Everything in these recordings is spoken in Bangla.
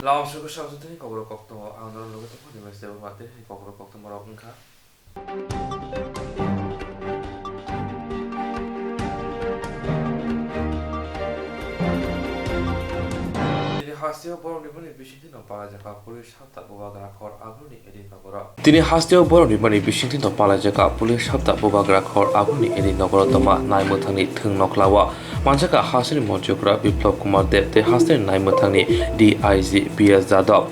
라오스고 샤우스테니 kokborok koktwma आंदोलन लोगों तो फोन में से बात है kokborok koktwma रोकन का हास्तियाव बर'नि बर'नि बिसिंथि नपालाजाका पुलिस हाबता बुबाग्रा खर आबुनि एदिन नगर তিনি हास्तियाव बर'नि बर'नि बिसिंथि नपालाजाका पुलिस हाबता बुबाग्रा खर आबुनि एदिन नगर तमा नायमोथांनि थों नखलावा मानसिका हासिनि मन्त्रिफोरा बिप्लव कुमार देव ते हास्तिनि नायमोथांनि DIG PS जादव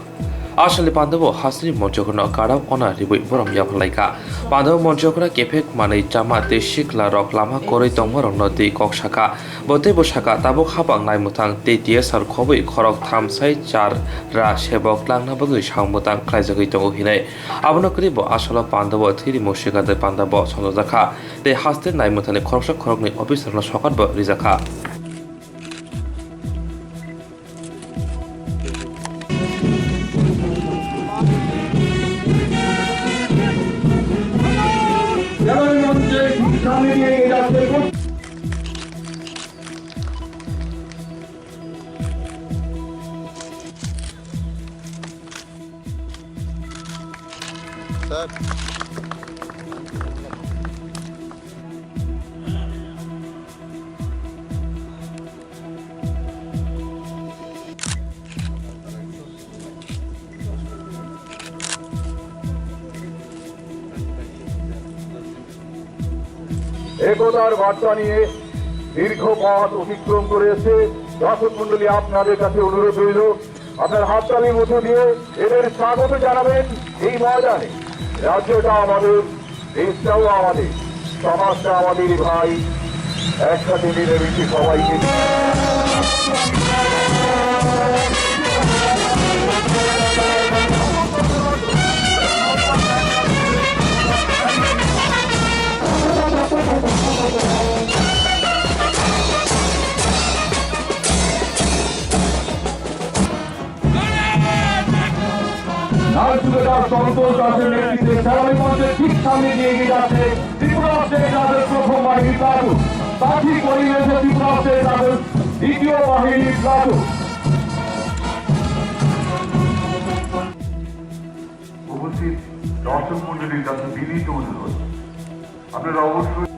आसलि पान्डव हासिनि मन्त्रिफोरनो गाडाव अना रिबै बरम याफलायका पान्डव मन्त्रिफोरा केफेक मानै चामा ते सिखला रक लामा करै तंमरं नदी कक शाखा बते बसाका ताबक हाबां नायमुथां ते TSR खबै खरक थाम साइ चार रा सेबक लांना बगै सावमुथां खायजगै दङ हिनै आबनो करिब आसल पान्डव थैरि मसिका दे पान्डव सनजाखा ते हास्ते नायमुथानि खरकसा खरकनि अफिसारनो सकात ब रिजाखा Sir. একতার বার্তা নিয়ে দীর্ঘ পথ অতিক্রম করেছে দর্শক মন্ডলী আপনাদের কাছে অনুরোধ রইল আপনার হাততালির মধ্য দিয়ে এদের স্বাগত জানাবেন এই ময়দানে রাজ্যটা আমাদের দেশটাও আমাদের সমাজটা আমাদের ভাই একসাথে মিলেমিশে সবাইকে সন্তোষ দাসের নেতৃত্বে খেলাড়ি মঞ্চের ঠিক সামনে দিয়ে এগিয়ে যাচ্ছে ত্রিপুরা স্টেট তাদের প্রথম বাহিনী প্লাটুন তার ঠিক পরিবেশে ত্রিপুরা স্টেট তাদের দ্বিতীয় বাহিনী প্লাটুন উপস্থিত দর্শক মন্ডলীর কাছে বিনীত অনুরোধ আপনারা অবশ্যই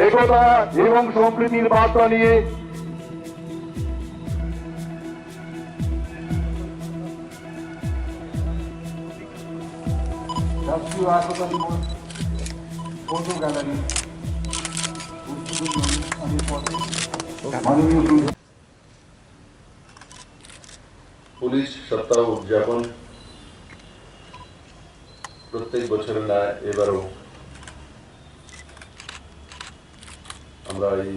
একতা এবং সম্প্রীতির বার্তা নিয়ে রাষ্ট্রীয় একতা দিবস ফটো গ্যালারি পুলিশ সপ্তাহ উদযাপন প্রত্যেক বছর না এবারও আমরা এই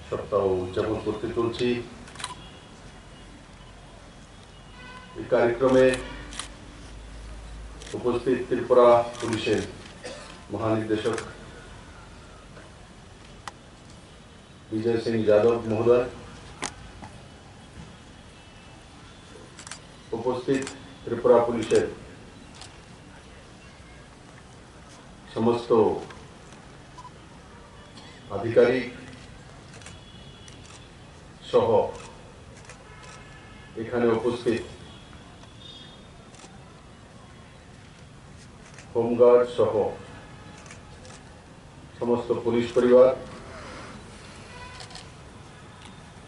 সপ্তাহ উদযাপন করতে চলছি এই কার্যক্রমে উপস্থিত ত্রিপুরা পুলিশের মহানির্দেশক বিজয় সিং যাদব মহোদয় উপস্থিত ত্রিপুরা পুলিশের সমস্ত আধিকারিক সহ এখানে উপস্থিত হোমগার্ড সহ সমস্ত পুলিশ পরিবার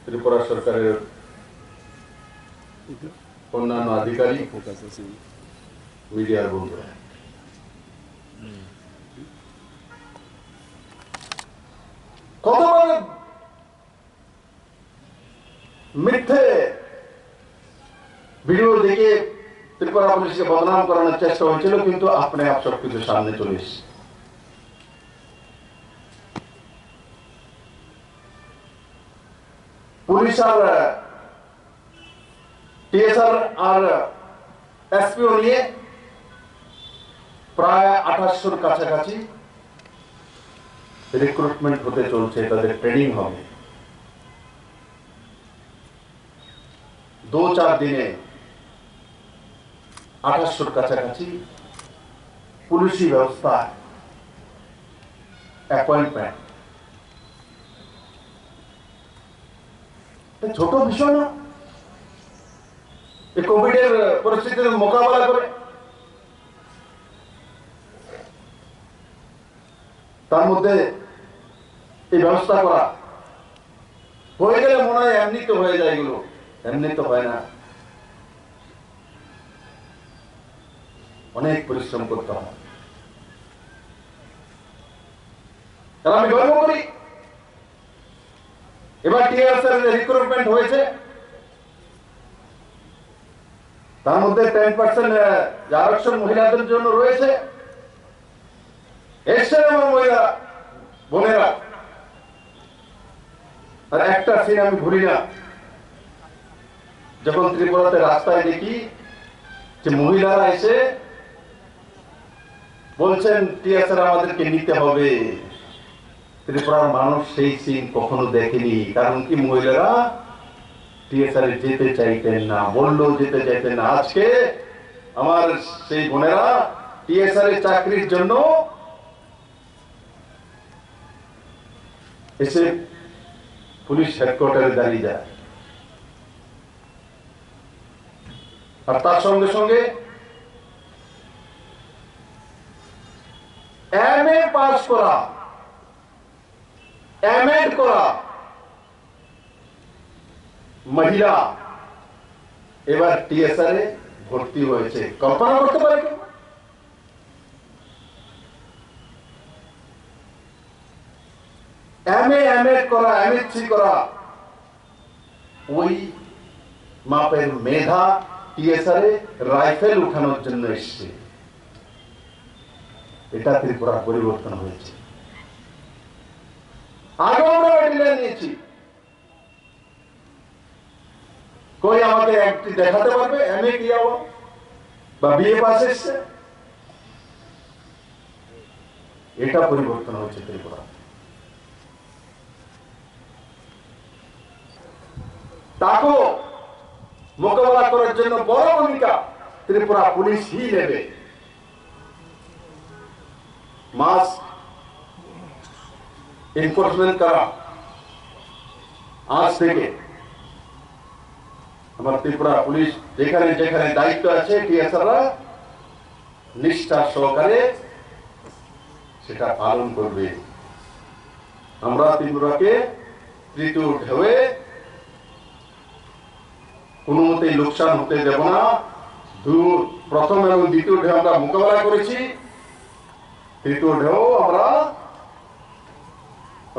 ত্রিপুরা সরকারের অন্যান্য আধিকারিক মিডিয়ার বন্ধুরা কতবার মিথ্যে ভিডিও দেখে ত্রিপুরা পুলিশকে বদনাম করানোর চেষ্টা হয়েছিল কিন্তু আপনি আপ সবকিছু সামনে চলে এসেছে পুলিশ আর TSR আর SPO নিয়ে প্রায় 2800-র কাছাকাছি রিক্রুটমেন্ট হতে চলছে, তাদের ট্রেনিং হবে। 2-4 দিনে 2800 কাছাকাছি পুলিশি ব্যবস্থা অ্যাপয়েন্টমেন্ট। ছোট বিষয় না, এই কোভিডের পরিস্থিতির মোকাবেলা করে তার মধ্যে এই ব্যবস্থা করা হয়ে গেলে মনে হয় এমনি তো হয়ে যায়, এগুলো এমনি তো হয় না, অনেক পরিশ্রম করতে হয়। কারণ আমি গর্ব করি এবার টিআরএস এর রিক্রুটমেন্ট হয়েছে, তার মধ্যে 10% আরক্ষণ মহিলাদের জন্য রয়েছে। এসছেন আমার মহিলা বোনেরা, আর একটা সিন আমি ভুলি না, যখন ত্রিপুরাতে রাস্তায় দেখি যে মহিলারা এসে বলছেন টিএসআর আমাদেরকে নিতে হবে। ত্রিপুরার মানুষ সেই সিন কখনো দেখেনি, কারণ কি মহিলারা টিএসআর যেতে চাইতেন না, বললেও যেতে চাইতেন না। আজকে আমার সেই বোনেরা টিএসআর চাকরির জন্য এসে পুলিশ হেডকোয়ার্টারে দাঁড়িয়ে যায়, আর তার সঙ্গে সঙ্গে এমএ পাস করা, এমএড করা মহিলা এবার টিএসআর এ ভর্তি হয়েছে। কল্পনা করতে পারে কেউ? এমএ এমএড করা, এমএসসি করা ওই মাপের মেধা টিএসআর এ রাইফেল উঠানোর জন্য এসছে। এটা ত্রিপুরা পরিবর্তন হয়েছে। আগে আমরা ব্যাটালিয়ন নিয়েছি, কই আমাকে একটি দেখাতে পারবে এমএ কিয়া বা বিএ পাস এসছে? এটা পরিবর্তন হয়েছে ত্রিপুরা। তাকে মোকাবেলা করার জন্য বড় ভূমিকা ত্রিপুরা পুলিশই নেবে। মাস এনফোর্সমেন্ট করা আজ থেকে আমার ত্রিপুরা পুলিশ যেখানে যেখানে দায়িত্ব আছে টিএসআররা নিষ্ঠা সহকারে সেটা পালন করবে। আমরা ত্রিপুরাকে তৃতীয় ঢেউয়ে কোনো মতেই লোকসান হতে দেব না। প্রথম এবং দ্বিতীয় ঢেউ আমরা মোকাবেলা করেছি, তৃতীয় ঢেউ আমরা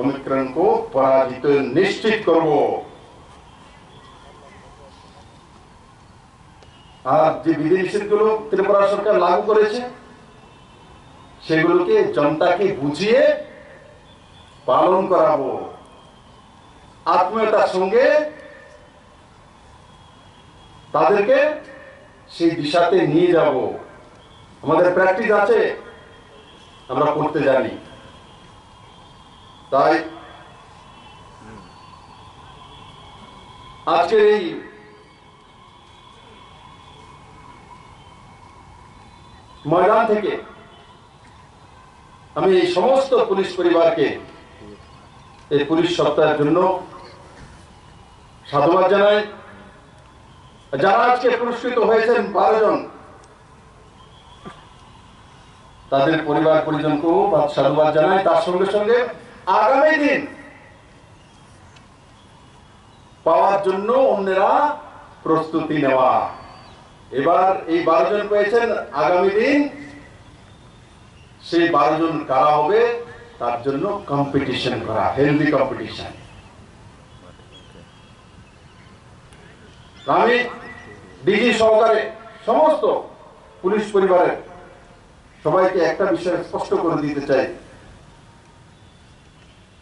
ওমিক্রন को পরাজিত নিশ্চিত করব। আর যে বিধিনিষেধগুলো ত্রিপুরা সরকার লাগু করেছে সেগুলোকে জনতাকে বুঝিয়ে পালন করাবো, আত্মীয়তার সঙ্গে তাদেরকে সেই দিশাতে নিয়ে যাব। আমাদের প্র্যাকটিস আছে, আমরা করতে জানি। তাই আজকের এই ময়দান থেকে আমি এই সমস্ত পুলিশ পরিবারকে এই পুলিশ সপ্তাহের জন্য সাধুবাদ জানাই। যারা আজকে পুরস্কৃত হয়েছেন 12 জন, তাদের পরিবার পরিজনকেও সাধুবাদ জানাই। তার সঙ্গে সঙ্গে আগামী দিন পাওয়ার জন্য অন্যরা প্রস্তুতি নেওয়া। এবার এই 12 জন পেয়েছেন, আগামী দিন সেই 12 জন কারা হবে তার জন্য কম্পিটিশন করা, হেলদি কম্পিটিশন। আমি ডিজি সহকারে সমস্ত পুলিশ পরিবারের সবাইকে একটা বিষয় স্পষ্ট করে দিতে চাই,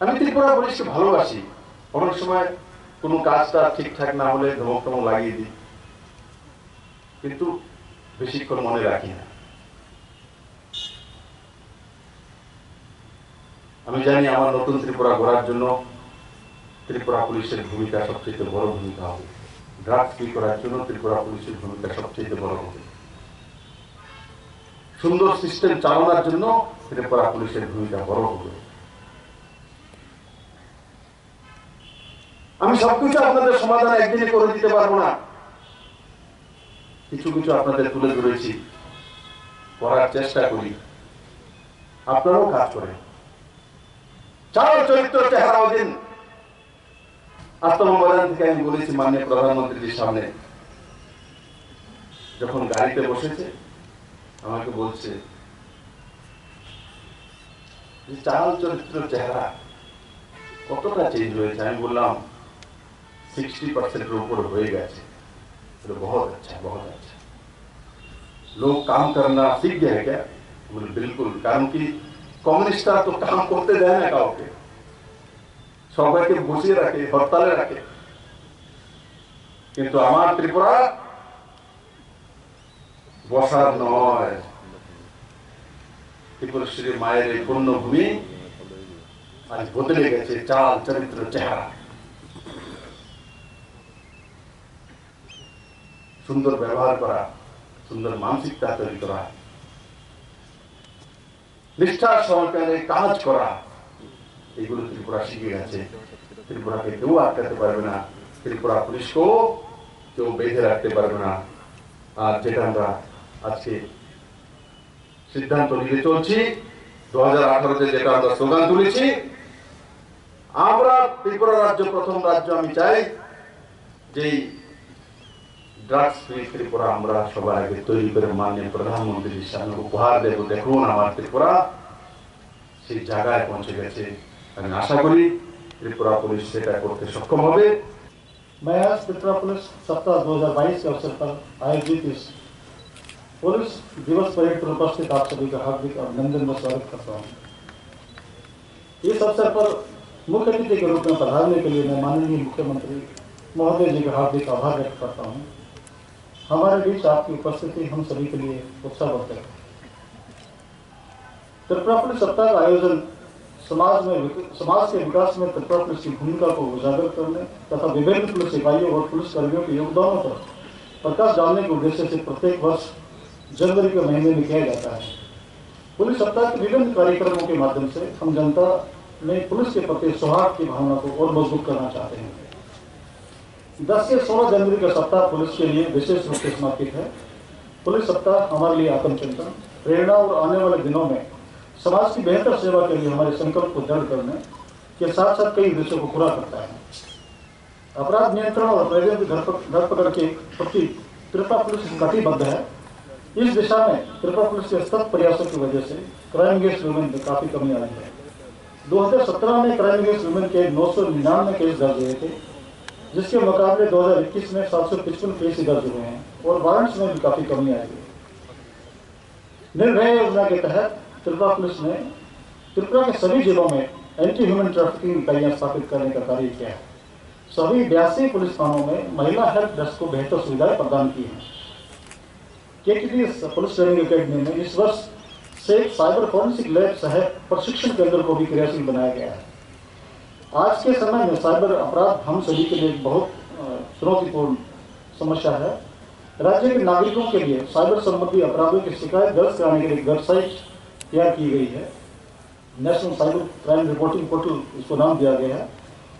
আমি ত্রিপুরা পুলিশকে ভালোবাসি। অনেক সময় কোনো কাজটা ঠিকঠাক না হলে ধমক টমক লাগিয়ে দিই, কিন্তু বেশিক্ষণ মনে রাখি না। আমি জানি আমার নতুন ত্রিপুরা গড়ার জন্য ত্রিপুরা পুলিশের ভূমিকা সবচেয়ে বড় ভূমিকা হবে। ড্রাগস ফ্রি করার জন্য ত্রিপুরা পুলিশের ভূমিকা সবচেয়ে বড় হবে। সুন্দর সিস্টেম চালানোর জন্য ত্রিপুরা পুলিশের ভূমিকা বড় হবে। আমি সবকিছু আপনাদের সমাধান একদিনে করে দিতে পারবো না, কিছু কিছু আপনাদের তুলে ধরেছি, করার চেষ্টা করি, আপনারাও কাজ করেন। চাল চরিত্র চেহারাও দিন। আত্মমর্যাদা থেকে আমি বলেছি মাননীয় প্রধানমন্ত্রীর সামনে, যখন গাড়িতে বসেছে আমাকে বলছে যে চাল চরিত্র চেহারা কতটা চেঞ্জ হয়েছে। আমি বললাম 60% ऊपर हो गए। तो बहुत अच्छा, बहुत अच्छा। लोग काम करना सीख गए हैं क्या? बोले बिल्कुल, कारण कि कम्युनिस्ट तो काम करते देয় না কাউকে, সবাইকে বসিয়ে রাখে, হরতালে রাখে। কিন্তু আমার ত্রিপুরা বসার নয়। ত্রিপুরেশ্বরী মায়ের এই পুণ্যভূমি আজ বদলে গেছে চাল চরিত্র চেহারা। সুন্দর ব্যবহার করা, সুন্দর মানসিকতা তৈরি করা, নিষ্ঠার সহকারে কাজ করা, এগুলো ত্রিপুরা শিখে গেছে। ত্রিপুরাকে কেউ আটকাতে পারবে না, ত্রিপুরা পুলিশকেও কেউ বেঁধে রাখতে পারবে না। আর যেটা আমরা আজকে সিদ্ধান্ত নিতে চলছি, 2018-তে যেটা আমরা স্লোগান তুলেছি, আমরা ত্রিপুরা রাজ্য প্রথম রাজ্য, আমি চাই যে ড্রাগস ফ্রি ত্রিপুরা আমরা সবার আগে তৈরি করে মাননীয় প্রধানমন্ত্রীর সামনে উপহার দেব। দেখুন আমার ত্রিপুরা সেই জায়গায় পৌঁছে গেছে। আমি আশা করি ত্রিপুরা পুলিশ সেটা করতে সক্ষম হবে। मैं आज त्रिपुरा पुलिस सप्ताह 2022 के अवसर पर आयोजित इस पुलिस दिवस परेड पर उपस्थित आप सभी का हार्दिक अभिनंदन व स्वागत करता हूँ। इस अवसर पर मुख्य अतिथि के रूप में पधारने के लिए मैं माननीय मुख्यमंत्री महोदय जी का हार्दिक आभार व्यक्त करता हूँ। हमारे बीच आपकी उपस्थिति हम सभी के लिए उत्साहवर्धक है। त्रिपुरा पुलिस सप्ताह का आयोजन समाज के विकास में त्रिपुरा पुलिस की भूमिका को उजागर करने तथा विभिन्न पुलिस इकाइयों और पुलिस कर्मियों के योगदानों पर प्रकाश डालने के उद्देश्य से प्रत्येक वर्ष जनवरी के महीने में किया जाता है। पुलिस सप्ताह के विभिन्न कार्यक्रमों के माध्यम से हम जनता में पुलिस के प्रति सौहार्द की भावना को और मजबूत करना चाहते हैं। 10 से 16 जनवरी का सप्ताह पुलिस के लिए विशेष रूप से समर्पित है। पुलिस सप्ताह हमारे लिए आत्मचिंतन, प्रेरणा और आने वाले दिनों में समाज की बेहतर सेवा के लिए हमारे संकल्प को दृढ़ करने के साथ साथ कई उद्देश्यों को पूरा करता है। अपराध नियंत्रण और अपराधियों की धरपकड़ के प्रति त्रिपुरा पुलिस कटिबद्ध है। इस दिशा में त्रिपुरा पुलिस के सतत प्रयासों की वजह से क्राइम अगेंस्ट वुमेन में काफी कमी आई है। 2017 में क्राइम अगेंस्ट वुमेन के 999 केस दर्ज हुए थे, जिसके मुकाबले 2021 में 755 केस दर्ज हुए हैं और वारंट्स में भी काफी कमी आई है। निर्भय योजना के तहत त्रिपुरा पुलिस ने त्रिपुरा के सभी जिलों में एंटी ह्यूमन ट्रैफिकिंग इकाइयां स्थापित करने का कार्य किया है। सभी 82 पुलिस थानों में महिला हेल्प डेस्क को बेहतर सुविधाएं प्रदान की हैं। केकेटी पुलिस ट्रेनिंग अकेडमी में इस वर्ष से साइबर फॉरेंसिक लैब सह प्रशिक्षण केंद्र को भी क्रियाशील बनाया गया है। आज के समय में साइबर अपराध हम सभी के लिए बहुत चुनौतीपूर्ण समस्या है। राज्य के नागरिकों के लिए साइबर संबंधी अपराधों की शिकायत दर्ज कराने के लिए वेबसाइट तैयार की गई है। National cyber crime reporting portal इसको नाम दिया गया है।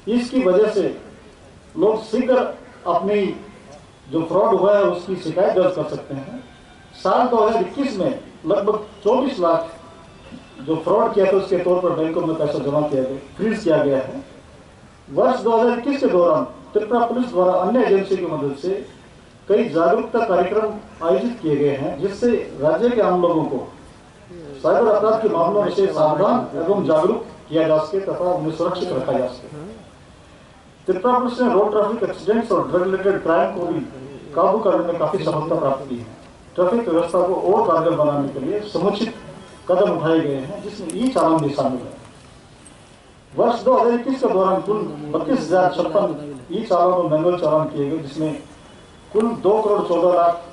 इसकी वजह से लोग शीघ्र अपनी जो फ्रॉड हुआ है उसकी शिकायत दर्ज कर सकते हैं। साल 2021 में लगभग 24 लाख जो फ्रॉड किया था उसके तौर पर बैंकों में पैसा जमा किया गया, फ्रीज किया गया है। वर्ष 2021 के दौरान त्रिपुरा पुलिस द्वारा अन्य एजेंसियों की मदद से कई जागरूकता कार्यक्रम आयोजित किए गए हैं, जिससे राज्य के आम लोगों को साइबर अपराध के मामलों में से सावधान एवं जागरूक किया जा सके तथा उन्हें सुरक्षित रखा जा सके। त्रिपुरा पुलिस ने रोड ट्रैफिक एक्सीडेंट्स और ड्रग रिलेटेड क्राइम को भी काबू करने में काफी सफलता प्राप्त की है। ट्रैफिक व्यवस्था को और कारगर बनाने के लिए समुचित कदम उठाए गए हैं, जिसमें ई चालान भी शामिल है। वर्ष 2021 के दौरान कुल 32,056 ई चालान और मैनुअल चालान किए गए, जिसमें कुल 2 करोड़ 14 लाख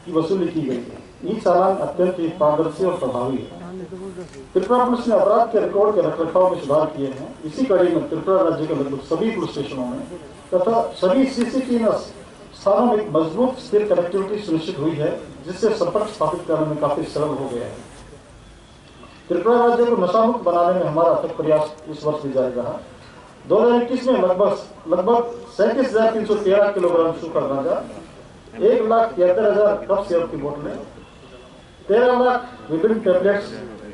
की वसूली की गई है। ई चालान अत्यंत ही पारदर्शी और प्रभावी है। त्रिपुरा पुलिस ने अपराध के रिकॉर्ड के रखरखाव में सुधार किए हैं। इसी कड़ी में त्रिपुरा राज्य के लगभग सभी पुलिस स्टेशनों में तथा सभी सीसीटीवी स्थानों में एक मजबूत स्थिर कनेक्टिविटी सुनिश्चित हुई है, जिससे संपर्क स्थापित करने में काफी सरल हो गया है। त्रिपुरा राज्य को नशामुक्त बनाने में हमारा अथक प्रयास इस वर्ष भी जारी रहा। 2021 में लगभग 37,313 किलोग्राम सूखा गांजा, 1,73,000 कप सिरप की बोतलें, 13 लाख विभिन्न टैबलेट्स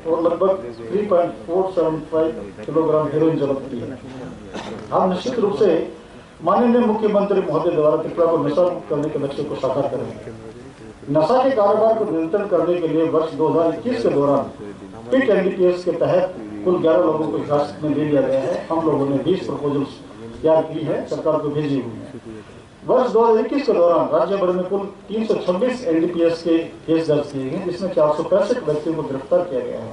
और लगभग 3.475 किलोग्राम हेरोइन जब्त की है। हम निश्चित रूप से माननीय मुख्यमंत्री महोदय द्वारा त्रिपुरा को नशा मुक्त करने के लक्ष्य को साकार करेंगे। नशा के कारोबार को नियंत्रण करने के लिए वर्ष 2021 के दौरान पिट एनडीपीएस के तहत कुल 11 लोगों को हिरासत में ले लिया गया है। हम लोगों ने 20 प्रपोजल्स तैयार की है, सरकार को भेजी हुई है। वर्ष 2021 के दौरान राज्य भर में कुल 326 एनडीपीएस के केस दर्ज किए गए, जिसमें 465 व्यक्तियों को गिरफ्तार किया गया है।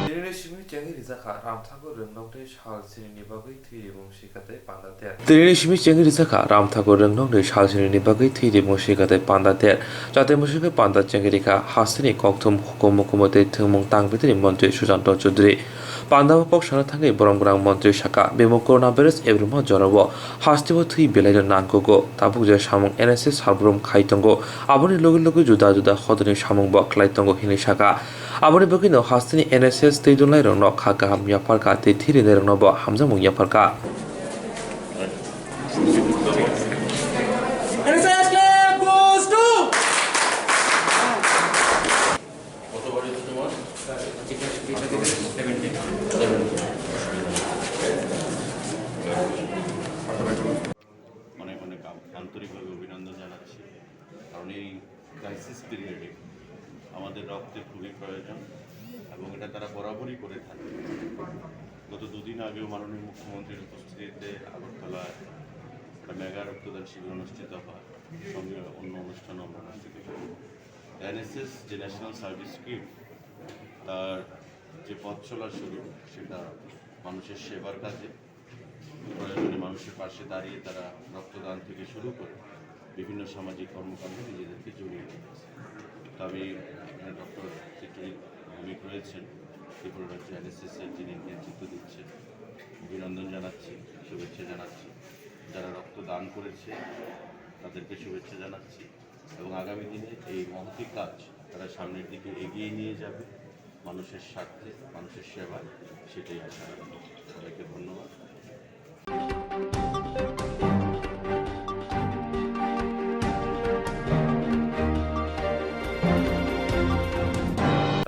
Tirinishimi Chengi Rizaka Ramthago Rengnong de Shalsini Bagay Tidi Moshika de Panda Der, Jate Moshika Panda Chengerika, Hasini Koktum Hokomokomote Tumung Tang Vitri Monte Sujanto Chudri. Panda Pokshana Tangi Boromgrang Monte Shaka, Bemo Coronavirus Evermo Jorobo, Hastivo Tui Belader Nankogo, Tabuja Shamong NSS Habrum Kaitongo, Aboni Logu Juda Juda Hodani Shamong Bok Laitongo Hinishaka. Aboni Bogino Hastini NSS Tidulai Ronok Hakam Yaparka, the Tiri Neronobo, Hamzamung Yaparka. আন্তরিকভাবে অভিনন্দন জানাচ্ছি, কারণ এই ক্রাইসিস পিরিয়ডে আমাদের রক্তের খুবই প্রয়োজন এবং এটা তারা বরাবরই করে থাকে। গত দুদিন আগেও মাননীয় মুখ্যমন্ত্রীর উপস্থিতিতে আগরতলায় একটা মেগা রক্তদান শিবির অনুষ্ঠিত হয়, সঙ্গে অন্য অনুষ্ঠানও আমরা অনুষ্ঠিত করি। এনএসএস যে ন্যাশনাল সার্ভিস স্কিম, তার যে পথ চলা শুরু, সেটা মানুষের সেবার কাজে, প্রয়োজনে মানুষের পাশে দাঁড়িয়ে তারা রক্তদান থেকে শুরু করে বিভিন্ন সামাজিক কর্মকাণ্ডে নিজেদেরকে জড়িয়ে রেখেছে। তো আমি ডক্টর চিত্রজিৎ ভৌমিক রয়েছেন, ত্রিপুরা রাজ্য এনএসএসের যিনি নেতৃত্ব দিচ্ছেন, অভিনন্দন জানাচ্ছি, শুভেচ্ছা জানাচ্ছি। যারা রক্তদান করেছে তাদেরকে শুভেচ্ছা জানাচ্ছি এবং আগামী দিনে এই মহতি কাজ তারা সামনের দিকে এগিয়ে নিয়ে যাবে মানুষের স্বার্থে, মানুষের সেবায়, সেটাই আশা রাখি। সবাইকে ধন্যবাদ।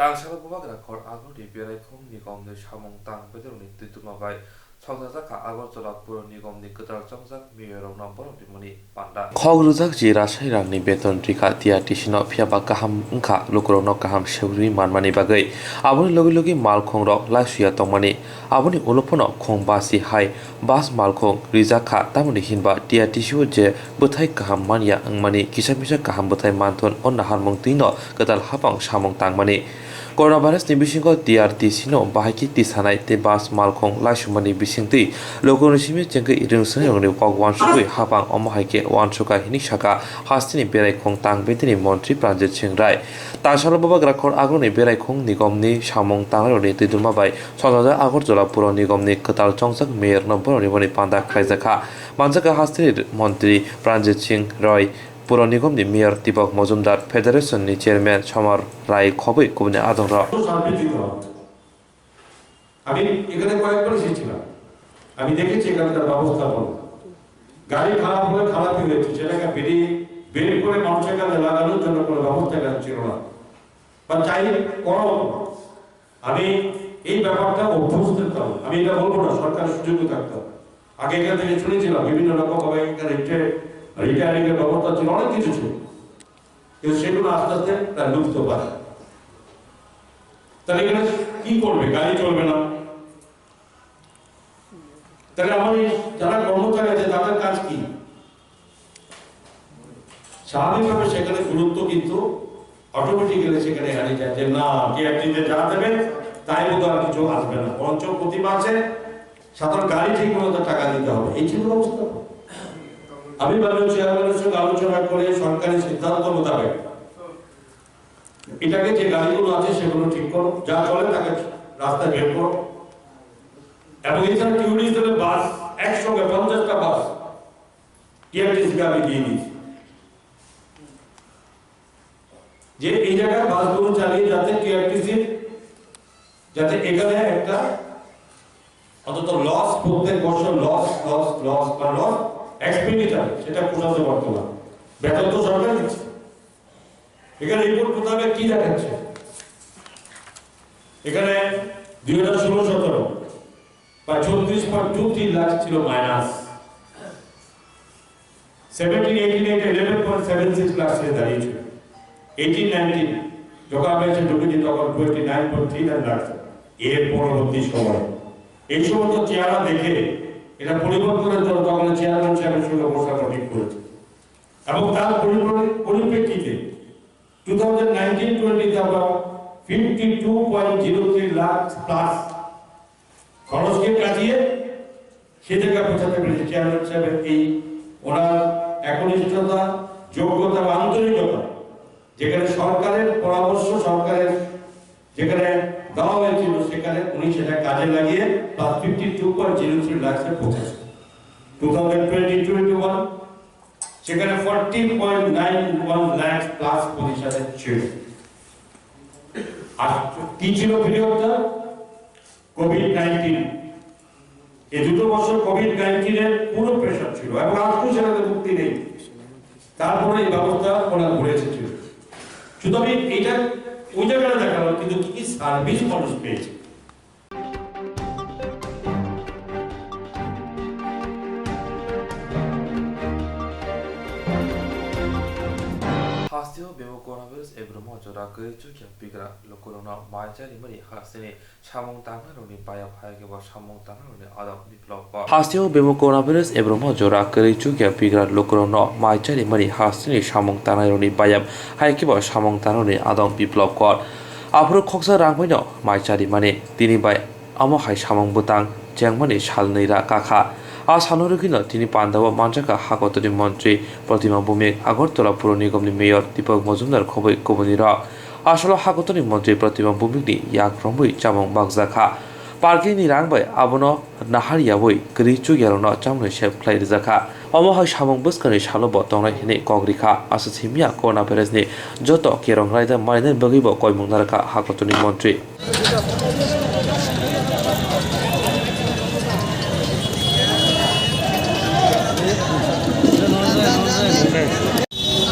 Tangshala Bubagra Kor Agodi Berekom Nikom de Shamong Tang Bedoni Titumabai Sogazaka Agortola Puro Nikom Nikotar Jongzak Miro Number of the Money Panda Hogruzak Jira Shairang Ni Beton Trika Tia Tishino Piaba Kaham Nka Lukrono Kaham Shuri Manmani Bagay Abuni Logi Malkong Rock Lashia Tomani Abuni Olopono Kong Basi Hai Bas Malkong Rizaka Tamuni Hinba Tia Tishu Je Butai Kaham Mania Angmani Kisamisha Kaham Butai Manton on the Harmong Tino Gadal Hapang Shamong Tangmani Coronavirus ni bisingo DRT sino bahaki tisanai te bas malkong laisumani bisingti logonishimi jengke irung sengyong ni kogwan shukui hapang omohaike wanshuka hinishaka hastini berai khong tang betini montri Pranjit Chingrai Tangshala Bubagra Kor Agoni berai khong nigomni samong tangroni tiduma bai Sonaja Agortola Puro nigomni Katal Chongsak Mayor Nomboroni Boni Panda Kraizaka Manjaka hastini Montri Pranjit Chingrai Puro Nigom ni Mayor Dipok Mojumdar Federation ni Chairman Chamar Rai Khoboi Kubne Adonra আমি এখানে কয়েকবার এসেছিলাম, আমি দেখেছি এখানকার ব্যবস্থাপনা। গাড়ি খারাপ হলে খারাপই হয়েছে, সেটাকে বের করে মানুষের কাছে লাগানোর জন্য কোনো ব্যবস্থা এখানে ছিল না বা চাই করা হতো। আমি এই ব্যাপারটা অভ্যস্ত থাকতাম, আমি এটা বলবো না সরকারের সুযোগ থাকতাম। আগে এখান থেকে শুনেছিলাম বিভিন্ন রকম ভাবে এখানে রিটায়ারিং এর ব্যবস্থা ছিল, অনেক কিছু ছিল, কিন্তু সেগুলো আস্তে আস্তে তার লুপ্ত পায়। তাহলে এখানে কি করবে? গাড়ি চলবে না। তাহলে আমাদের যারা কর্মচারী আছে তাদের কাজ কি? স্বাভাবিকভাবে সেখানে গুরুত্ব কিন্তু অটোমেটিক্যালি সেখানে হারিয়ে যায় যে না, কে একদিনে যা দেবে তাই বোধ আর কিছু আসবে না, বরঞ্চ প্রতিমা আছে, সাধারণ গাড়ি ঠিক মতো টাকা দিতে হবে। এই ছিল অবস্থা। আমি ভাবছি চেয়ারম্যানের সঙ্গে আলোচনা করে সরকারি সিদ্ধান্ত মোতাবেক এটাকে যে গাড়িগুলো আছে সেগুলো ঠিক করো, যা চলে তাকে রাস্তায় বের করো। এবং এছাড়া টুরিস্টদের বাস একসঙ্গে 50টা বাস টিআরটিসিকে আমি দিয়ে দিয়েছি, যে এই জায়গায় বাসগুলো চালিয়ে যাতে টিআরটিসি যাতে এখানে একটা অন্তত লস, প্রত্যেক বছর লস লস লস বা লস এক্সপেন্ডিচার সেটা পোষাতে পারতো না। বেতন তো সরকার দিচ্ছে। এখানে রিপোর্ট মোতাবেক কি দেখাচ্ছে, এখানে 2016-17 বা 34.23 লাখ ছিল মাইনাস, 17-18 11.76 লাখ সে দাঁড়িয়েছিল, 18-19 যখন আমি এসে ঢুকেছি তখন 29.39 লাখ। এর পরবর্তী সময় এই সমস্ত চেহারা দেখে এটা পরিবর্তনের জন্য তখন চেয়ারম্যান সাহেবের সঙ্গে বসানো ঠিক করেছে এবং তার পরিপ্রেক্ষিতে 2019-20 আমরা 52.03 লাখ প্লাস খরচকে কাটিয়ে সে জায়গায় পৌঁছাতে পেরেছে। চেয়ারম্যান সাহেবের এই ওনার একনিষ্ঠতা, যোগ্যতা এবং আন্তরিকতা, যেখানে সরকারের পরামর্শ সরকারের যেখানে দেওয়া হয়েছিল সেখানে উনি সেটা কাজে লাগিয়ে প্লাস 52.03 লাখে পৌঁছেছে। 2020-21 সেখানে 40.91 লাখ প্লাস পজিশনে ছিল। আর কি ছিল পিরিয়ডটা? কোভিড-19। এই দুটো বছর কোভিড-19 এর পুরো প্রেশার ছিল এবং আজকেও সেটাতে মুক্তি নেই। তারপরে এই ব্যবস্থা ওনার ঘুরে এসেছিল। শুধু আমি এটা ওই জায়গাটা দেখালাম, কিন্তু কি সার্ভিস মানুষ পেয়েছে। Hastio bemo coronavirus ebromo jora gaichu kya pigra lokorona maijari mari hasene samong tangaroni paya phage ba samong tangaroni adap biplop ba Hastio bemo coronavirus ebromo jora gaichu kya pigra lokorona maijari mari hasene samong tangaroni paya phage ba samong tangaroni adap biplop kor Apro khoksa rangbaino maijari mane tini bai amo hai samong butang jengmani salneira kakha আসানুরুকিন তিনি পান্ডাব মানজাকা হাকতনি মন্ত্রী প্রতিমা ভূমিক আগরতলা পুর নিগমনি মেয়র দীপক মজুমদার খবৈ কবনির আসল হাকতনি মন্ত্রী প্রতিমা ভূমিকনি ইয়াক রম্বই চামং বাগজাখা পার্কিংনি রাংবাই আবন নাহারিয়াবই গরিচু গেলন চামনৈ সেব খ্লাই রিজাখা অমহাই সামং বস্কানি সালব তংনাই হিনে কগ্রিখা আসিমিয়া করোনা ভাইরাসনি যত কেরং রাইদা মাইনেন বগিব কয়মং নারখা হাকতনি মন্ত্রী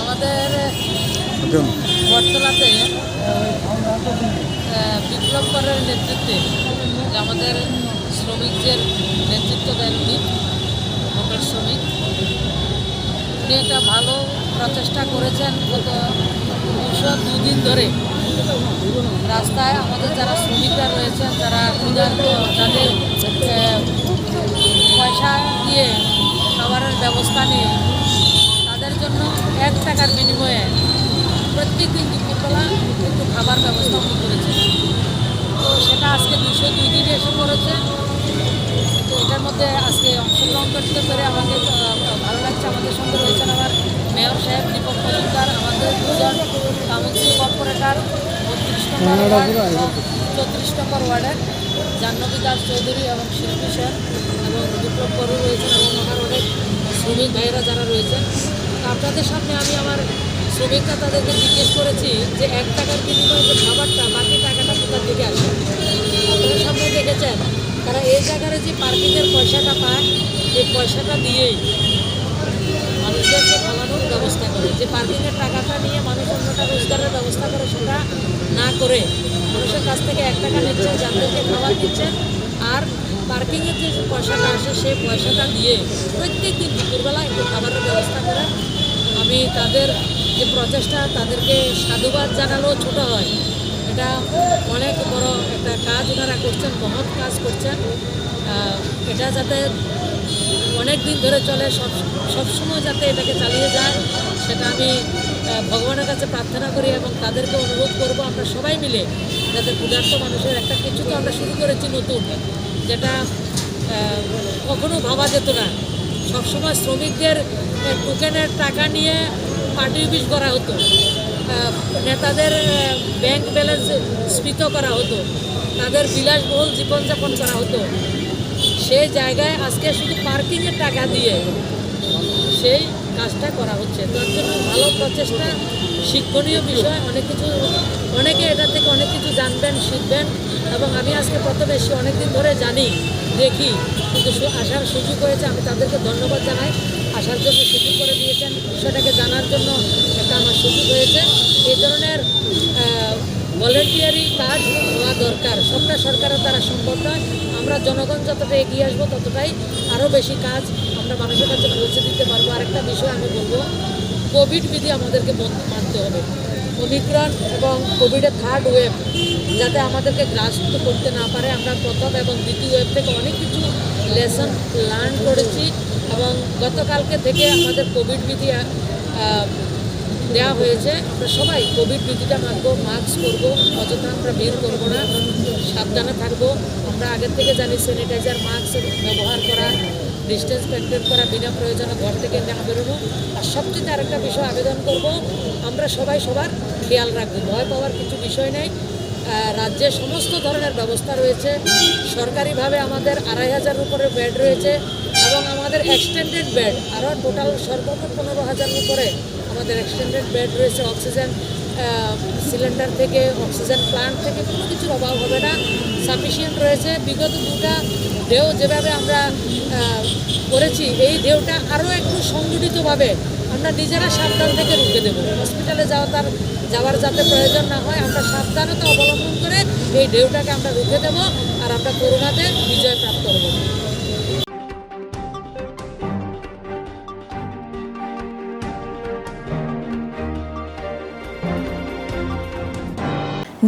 আমাদের বটতলাতে বিপ্লব করার নেতৃত্বে আমাদের শ্রমিকদের নেতৃত্ব দেন উনি, হোটেল শ্রমিক। উনি একটা ভালো প্রচেষ্টা করেছেন। গত 202 দিন ধরে রাস্তায় আমাদের যারা শ্রমিকরা রয়েছেন, যারা ক্ষুধার্ত, তাদের পয়সা দিয়ে খাবারের ব্যবস্থা নিয়ে তাদের জন্য 1 টাকার বিনিময়ে প্রত্যেক দিন দুপুরবেলা একটু খাবার ব্যবস্থা করেছে। তো সেটা আজকে 202 দিনে এসে পড়েছে। তো এটার মধ্যে আজকে অংশগ্রহণ করতে পেরে আমাকে ভালো লাগছে। আমাদের সঙ্গে রয়েছেন আমার মেয়র সাহেব দীপক মজুমদার, আমাদের 2জন কাউন্সিল কর্পোরেটর 32 নম্বর ওয়ার্ড এবং 34 নম্বর ওয়ার্ডের জাহ্নবী দাস চৌধুরী এবং শিল্পী সেন এবং বিপ্লব বড়ু রয়েছেন এবং আমার অনেক শ্রমিক ভাইয়েরা যারা রয়েছেন। আপনাদের সামনে আমি আমার শ্রমিকরা তাদেরকে জিজ্ঞেস করেছি যে 1 টাকার বিনিময়ে যে খাবারটা, বাকি টাকাটা কোথা থেকে আসে। আপনাদের সামনে দেখেছেন তারা এই জায়গায় যে পার্কিংয়ের পয়সাটা পায়, এই পয়সাটা দিয়েই মানুষদেরকে খাওয়ানোর ব্যবস্থা করে। যে পার্কিংয়ের টাকাটা নিয়ে মানুষ অন্যটা রোজগারের ব্যবস্থা করে সেটা না করে মানুষের কাছ থেকে 1 টাকা নিচ্ছেন, যাদেরকে খাবার দিচ্ছেন। আর পার্কিংয়ের যে পয়সাটা আসে সেই পয়সাটা দিয়ে প্রত্যেক দিন দুপুরবেলা একটু খাবারের ব্যবস্থা করেন। আমি তাদের যে প্রচেষ্টা, তাদেরকে সাধুবাদ জানালেও ছোটো হয়। এটা অনেক বড় একটা কাজ ওনারা করছেন, মহৎ কাজ করছেন। এটা যাতে অনেক দিন ধরে চলে, সবসময় যাতে এটাকে চালিয়ে যায় সেটা আমি ভগবানের কাছে প্রার্থনা করি এবং তাদেরকে অনুরোধ করব আমরা সবাই মিলে যাতে ক্ষুধার্ত মানুষের একটা কিছু তো আমরা শুরু করেছি নতুন, যেটা কখনো ভাবা যেত না। সবসময় শ্রমিকদের টোকেনের টাকা নিয়ে পার্টি অফিস করা হতো। নেতাদের ব্যাংক ব্যালেন্স স্ফীত করা হতো, তাদের বিলাসবহুল জীবনযাপন করা হতো, সেই জায়গায় আজকে শুধু পার্কিংয়ের টাকা দিয়ে সেই কাজটা করা হচ্ছে। তার জন্য ভালো প্রচেষ্টা, শিক্ষণীয় বিষয়, অনেকে এটা থেকে অনেক কিছু জানবেন, শিখবেন। এবং আমি আজকে প্রথমে এসে অনেকদিন ধরে জানি, দেখি, কিন্তু আসার সুযোগ হয়েছে, আমি তাদেরকে ধন্যবাদ জানাই। আসার জন্য সুযোগ করে দিয়েছেন, বিষয়টাকে জানার জন্য একটা আমার সুযোগ হয়েছে। এই ধরনের ভলেন্টিয়ারি কাজ হওয়া দরকার, সবটা সরকারের দ্বারা সম্ভব নয়। আমরা জনগণ যতটা এগিয়ে আসবো ততটাই আরও বেশি কাজ আমরা মানুষের কাছে পৌঁছে দিতে পারবো। আরেকটা বিষয় আমি বলবো, কোভিড বিধি আমাদেরকে মানতে হবে। ওমিক্রন এবং কোভিডের থার্ড ওয়েভ যাতে আমাদেরকে গ্রাস্ত করতে না পারে। আমরা প্রথম এবং দ্বিতীয় ওয়েভ থেকে অনেক কিছু লেসন লার্ন করেছি এবং গতকালকে থেকে আমাদের কোভিড বিধি দেওয়া হয়েছে। আমরা সবাই কোভিড বিধিটা মানবো, মাস্ক পরবো, অযথা আমরা বের করবো না, সাবধানে থাকবো। আমরা আগের থেকে জানি স্যানিটাইজার, মাস্ক ব্যবহার করা, ডিস্টেন্স মেনটেন করা, বিনা প্রয়োজনে ঘর থেকে না বেরোনো। আর সবচেয়ে আরেকটা বিষয় আবেদন করব, আমরা সবাই সবার খেয়াল রাখবো। ভয় পাওয়ার কিছু বিষয় নেই। রাজ্যে সমস্ত ধরনের ব্যবস্থা রয়েছে। সরকারিভাবে আমাদের 2500 উপরে বেড রয়েছে এবং আমাদের এক্সটেন্ডেড বেড আরও টোটাল সর্বমোট 15,000 উপরে আমাদের এক্সটেন্ডেড বেড রয়েছে। অক্সিজেন সিলিন্ডার থেকে, অক্সিজেন প্লান্ট থেকে কোনো কিছুর অভাব হবে না, সাফিসিয়েন্ট রয়েছে। বিগত দুটা ঢেউ যেভাবে আমরা করেছি, এই ঢেউটা আরও একটু সংগঠিতভাবে আমরা নিজেরা সাবধান থেকে রুখে দেবো। হসপিটালে যাওয়ার যাতে প্রয়োজন না হয়, আমরা সাবধানতা অবলম্বন করে এই ঢেউটাকে আমরা রুখে দেবো আর আমরা করোনাতে বিজয় প্রাপ্ত করব।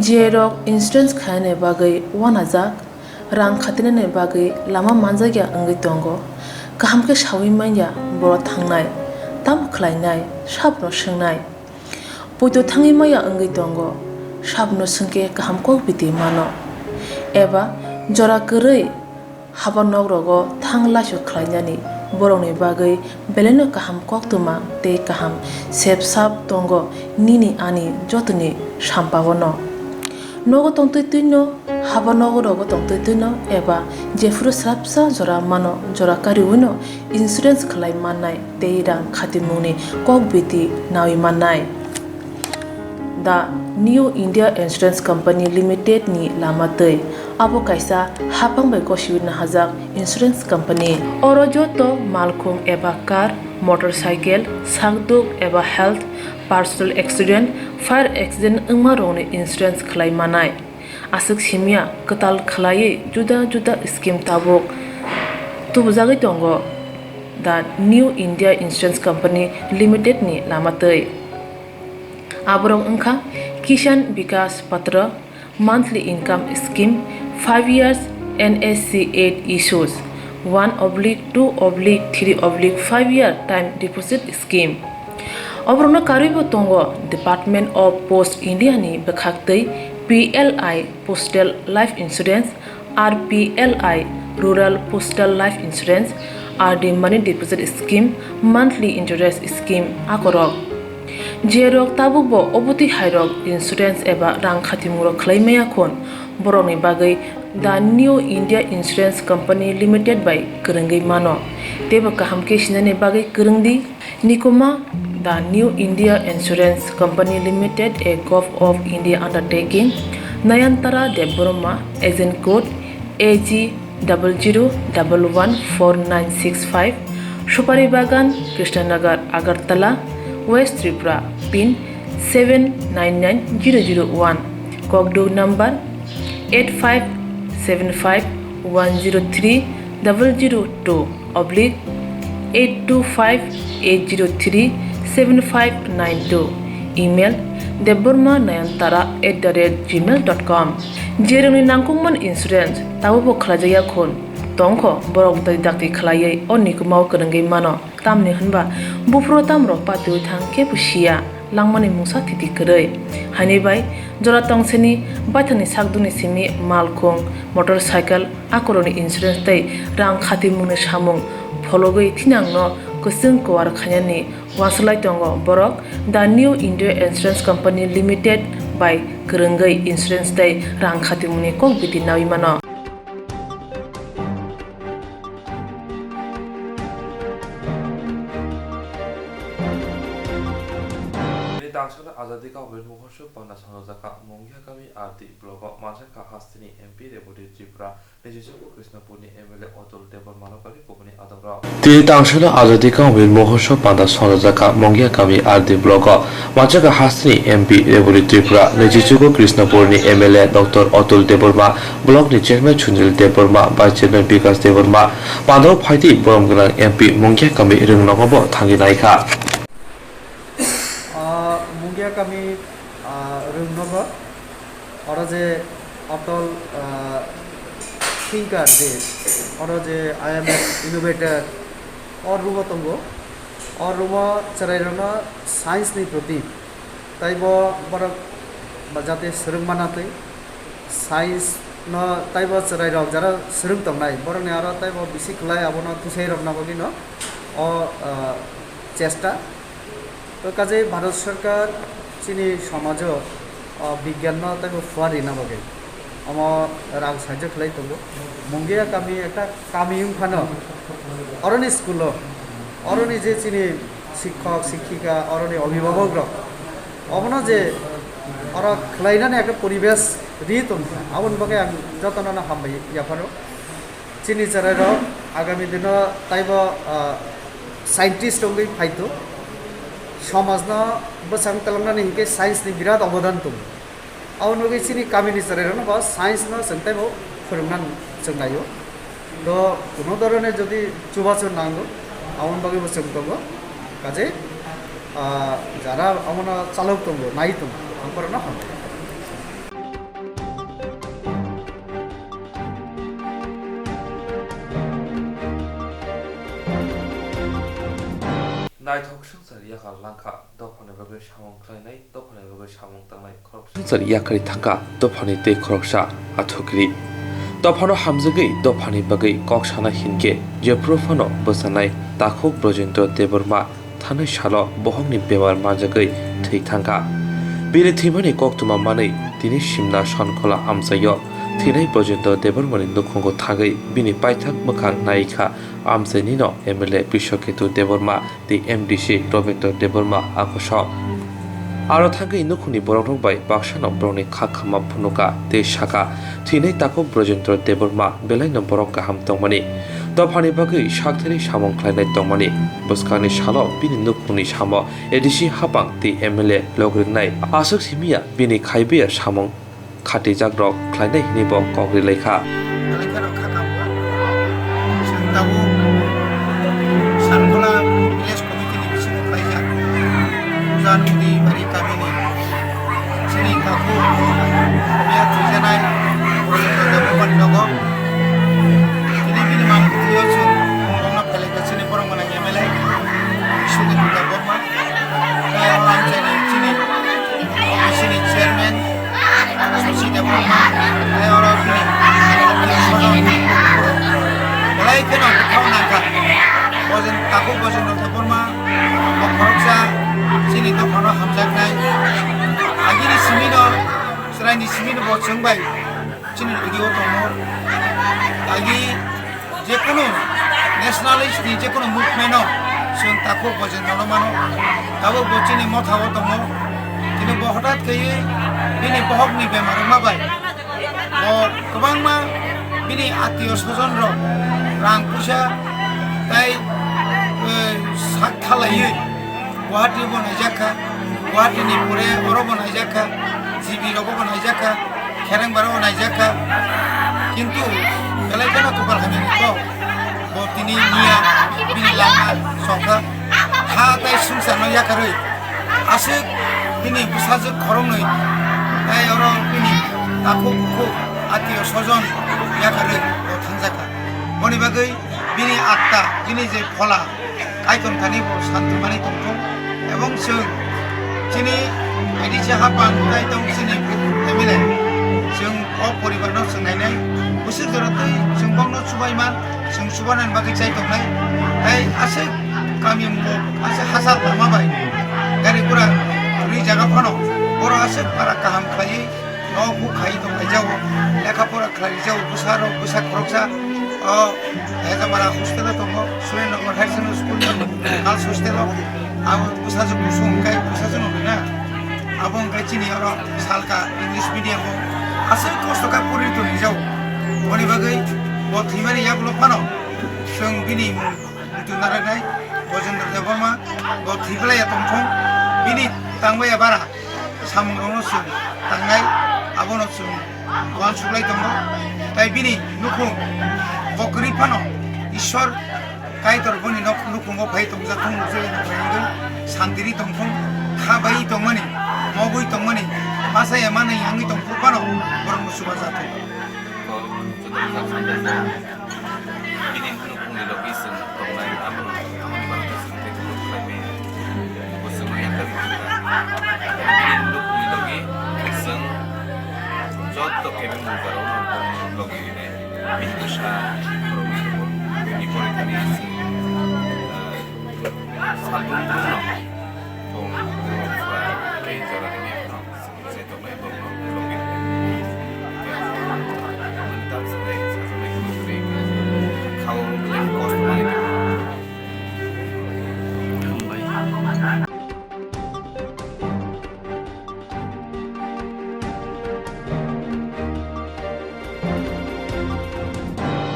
जेरक इन्सुरेन्स खाने बागै वानाजाक रां खातिने बागै लामा मानजागिया अंगै दंगो गाहामके सावै माइया बर थांनाय ताम खलायनाय साबनो सोंनाय बयदो थाङै माइया अंगै दंगो साबनो सोंके गाहामको बिदि मानो एबा जरा गोरै हाबा नगरगो थांलासो खलायनानि बरंनि बागै बेलेनो गाहाम कोक्तमा ते गाहाम सेब साब दंगो निनि आनि जतनि साम्पावनो नगो तंतै तुइनो हाबा नगरगो तंतै तुइनो एबा जेफुरु स्राबसा जरा मानो जरा कारिउनो इन्सुरेन्स खलाय माननाय ते रां खातिमुनि कक बिदि नावि माननाय दा New India insurance company limited नि लामातै आबो कायसा हापांबाय गसिबिनो हाजाक इंश्योरेंस कंपनी अरजो तो मालखुं एबा कार मोटरसाइकेल सागदुक एबा health personal accident fire accident अंगमा रंनि इंश्योरेंस खलाय मानाय आसक सिमिया कताल खलायै जुदा जुदा स्कीम ताबुक तुबजागै दंगो दा New India insurance company limited नि लामातै आबरं अंखा किसान विकास पत्र monthly income scheme 5 years NSC 8 issues 1/2/3/5 year time deposit scheme अब्रनो कारिबो तंगो डिपार्टमेंट ऑफ पोस्ट इंडिया नि बखाक्तै PLI postal life insurance RPLI rural postal life insurance RD money deposit scheme monthly interest scheme आकरक जेरक ताबुकबो अबुति हायरक इंश्योरेंस एबा रां खातिमुरो खलायमाया खन बरंनि बागै दा New India insurance company limited बाय गोरोंगै मानो तेबो गाहामके सिनायनि बागै गोरोंदि निकोमा दा New India insurance company limited a gov of India undertaking Nayantara Debbarma agent code AG 00114965 Supari Bagan Krishnanagar Agartala west Tripura pin 799001 कोकडू नंबर 8575102825-825-803-7592 ईमेल deborma9antara@gmail.com जेरनि नांगौमोन इंश्योरेंस ताबो खलाजाया खन तंखो बरक दाक्ति खलायै अनिको माव गोरोंगै मानो तामनि होनबा बुफ्रो तामरो पातु थांके बुसिया लांमानि मुसा थिति करै हानिबाय जरा तंसेनि बाथानि सागदुनि सिमि मालखुं मोटरसाइकेल आकरनि इंश्योरेंस तै रां खाति मुने सामुं फलगै थिनांनो kusung kwar khanyani wasalai tongo borok the new India Insurance Company Limited by Kerengai Insurance Day rang khatimuni kok biti nawi mano Dangshala Azadi ka Wen Mohosho Panda Sanozaka Mongia Kami Arti Blogo Masaka Hastini MP Deputy Tripura Legislative Krishnapurni MLA Otol Debor Malapari Kopani Adamra Tini Dangshala Azadi ka Wen Mohosho Panda Sanozaka Mongia Kami Arti Blogo Masaka Hastini MP Deputy Tripura Legislative Krishnapurni MLA Dr. Otol Deborma Block ni Chairman Chunjil Deborma Vice Chairman Bikas Deborma Pando Phaiti Boromgalang MP Mongia Kami Ringnogobo Thangi Naika kami rungnogo oro je otol thinker je oro je IMF innovator or rumo tongo or rumo charairona science ni proti taibo borok bajate serung manate science no taibo charairok jara serung tongnai borok ni aro taibo bisi khlai abono thusai rok nabogi no o chesta তো কাজে ভারত সরকার চিনি সমাজ বিজ্ঞান তাই ফুয়ারি না বগে আমার রাং সাহায্য খেলাই তবু মঙ্গিয়া কামি একটা কামি ফানো অরণি স্কুল অরণি যে চিনি শিক্ষক শিক্ষিকা অরণি অভিভাবক অবন যে অর খেলাইনানে একটা পরিবেশ রিয়ে তো আবন বগে আং যতন হামবাই ইয়াফারো চিনি চারাই আগামী দিন তাইব সাইন্টিস্ট হঙ্গই ফাইতো समाजना बसां तलंगना हिंके साइंस नि बिराद अवदान दं आव नगे सिनि कामिनि सरेरन बा साइंस न संताय बो फोरोंनान जोंनायो तो कोनो धरने जदि चुबाचन नांगो आवन बागे बो जोंतंगो काजे जारा आमना चालक दंगो नाय दं आंफोरना हम Naithok Sungsar Yakar Lanka, Dopane Babu Shamong Kleinai, Dopane Babu Shamong Tangai Corruption. Sungsar Yakari Tanka, Dopane Te Koroksa, Atukri. Dopano Hamzagi, Dopane Bagai, Kokshana Hinge, Jeprofano, Bosanai, Takok Brojento Deborma, Tana Shalo, Bohongni Bewar Majagai, Te Tanka. Biri Timani Koktwma Mani, Dini Shimna Shankola Amsayo, Tinai Brojento Debormani Nukongo Tagai, Bini Paitak Makang Naika. Amzenino MLA Bishoketu Deborma the MDC Roberto Deborma Akosho Aro Tangai Nukuni Borok by Bakshano Browni Kakama Punuka De Shaka Tine Tako Brojentro Deborma Belino Boroka Ham Tongmani Dopani Bagi Shakteri Shamong Kleine Tongmani Boskani Shalo Bini Nukuni Shamo Edishi Hapang the MLA Logrinai Asuk Simia Bini Kaibia Shamong Kati Jagrok Kleine Hinibo Kogri Leka Tahu Sankola Village Committee ni bisi kaya Zanu di bari kami ni sini tahu biar tujuanai proyek development logo ini bini mampu tujuan orang pelega sini orang mana MLA isu itu development kaya orang sini chairman sisi development kaya orang ini Mulai kena kau nangka, bosan takut bosan untuk forma, kokboroksa, sini tu kono hamzak nai. Lagi ni semino, selain di semino bosan baik, sini lagi otomo. Lagi, jekono nationalist ni jekono movement no, sen takut bosan nono mano, takut bosan ni mau tahu otomo. Kini bohonat kaya, ini bohong ni bemaran mabai. Oh, kebang ma, ini atios bosan ro. Rang pusa, tay sak thalai, Guwahati bonai jaka, Guwahati ni pure oro bonai jaka, Jibi robo bonai jaka, Khereng baro bonai jaka, kintu kalai kana kupar kami nito, bo tini niya bini lama soka, ha tay sungsar no jaka roi, asik bini busajuk khorong noi, tay oro bini aku buku atio sojon jaka roi, bo thangjaka. Boni bagai bini atta bini je phola kaikon thani bo santumani tongthong ebong sung chini ini hapang tai tong sini emile sung o poribar no sung nainai usir dorotoi sung bong no subaiman sung subanan bagai chai tongnai tai asik kami mo asa hasal lama bai gari pura ri jaga phano boro ase para kaham khai no bu khai to jao lekha pura khai jao busaro busak kroksa এটা মারা হোস্টেলে তো Surendranagar high secondary school girls hostel আবো বুসাজো বুসুম কাই বুসাজো না abang kacini orang salka English medium asal kos toka puri tu ni jauh. Oni bagai buat himari ya belum pano. Seng bini itu naranai bosan terdeforma buat hibla ya tongkong bini tangway ya bara samrono sum tangai abono sum wan suklai tonggo. Tai bini nukung bokri pano ishor kai torboni nukung go pai tongja tong ujai na pai sandiri tongkong khabai tongmani mogui tongmani masa ya mana yang itu pano orang musuh satu. Ini pendukung di lokasi online aman ibaratnya sering teknologi kami bersama yang kami ini pendukung di lokasi seng jatuh kami menggarau logi ini bisa program ini politik ini satu tahun kayak jalan ini saya tahu lah logi mantap sekali kalau yang koktwma itu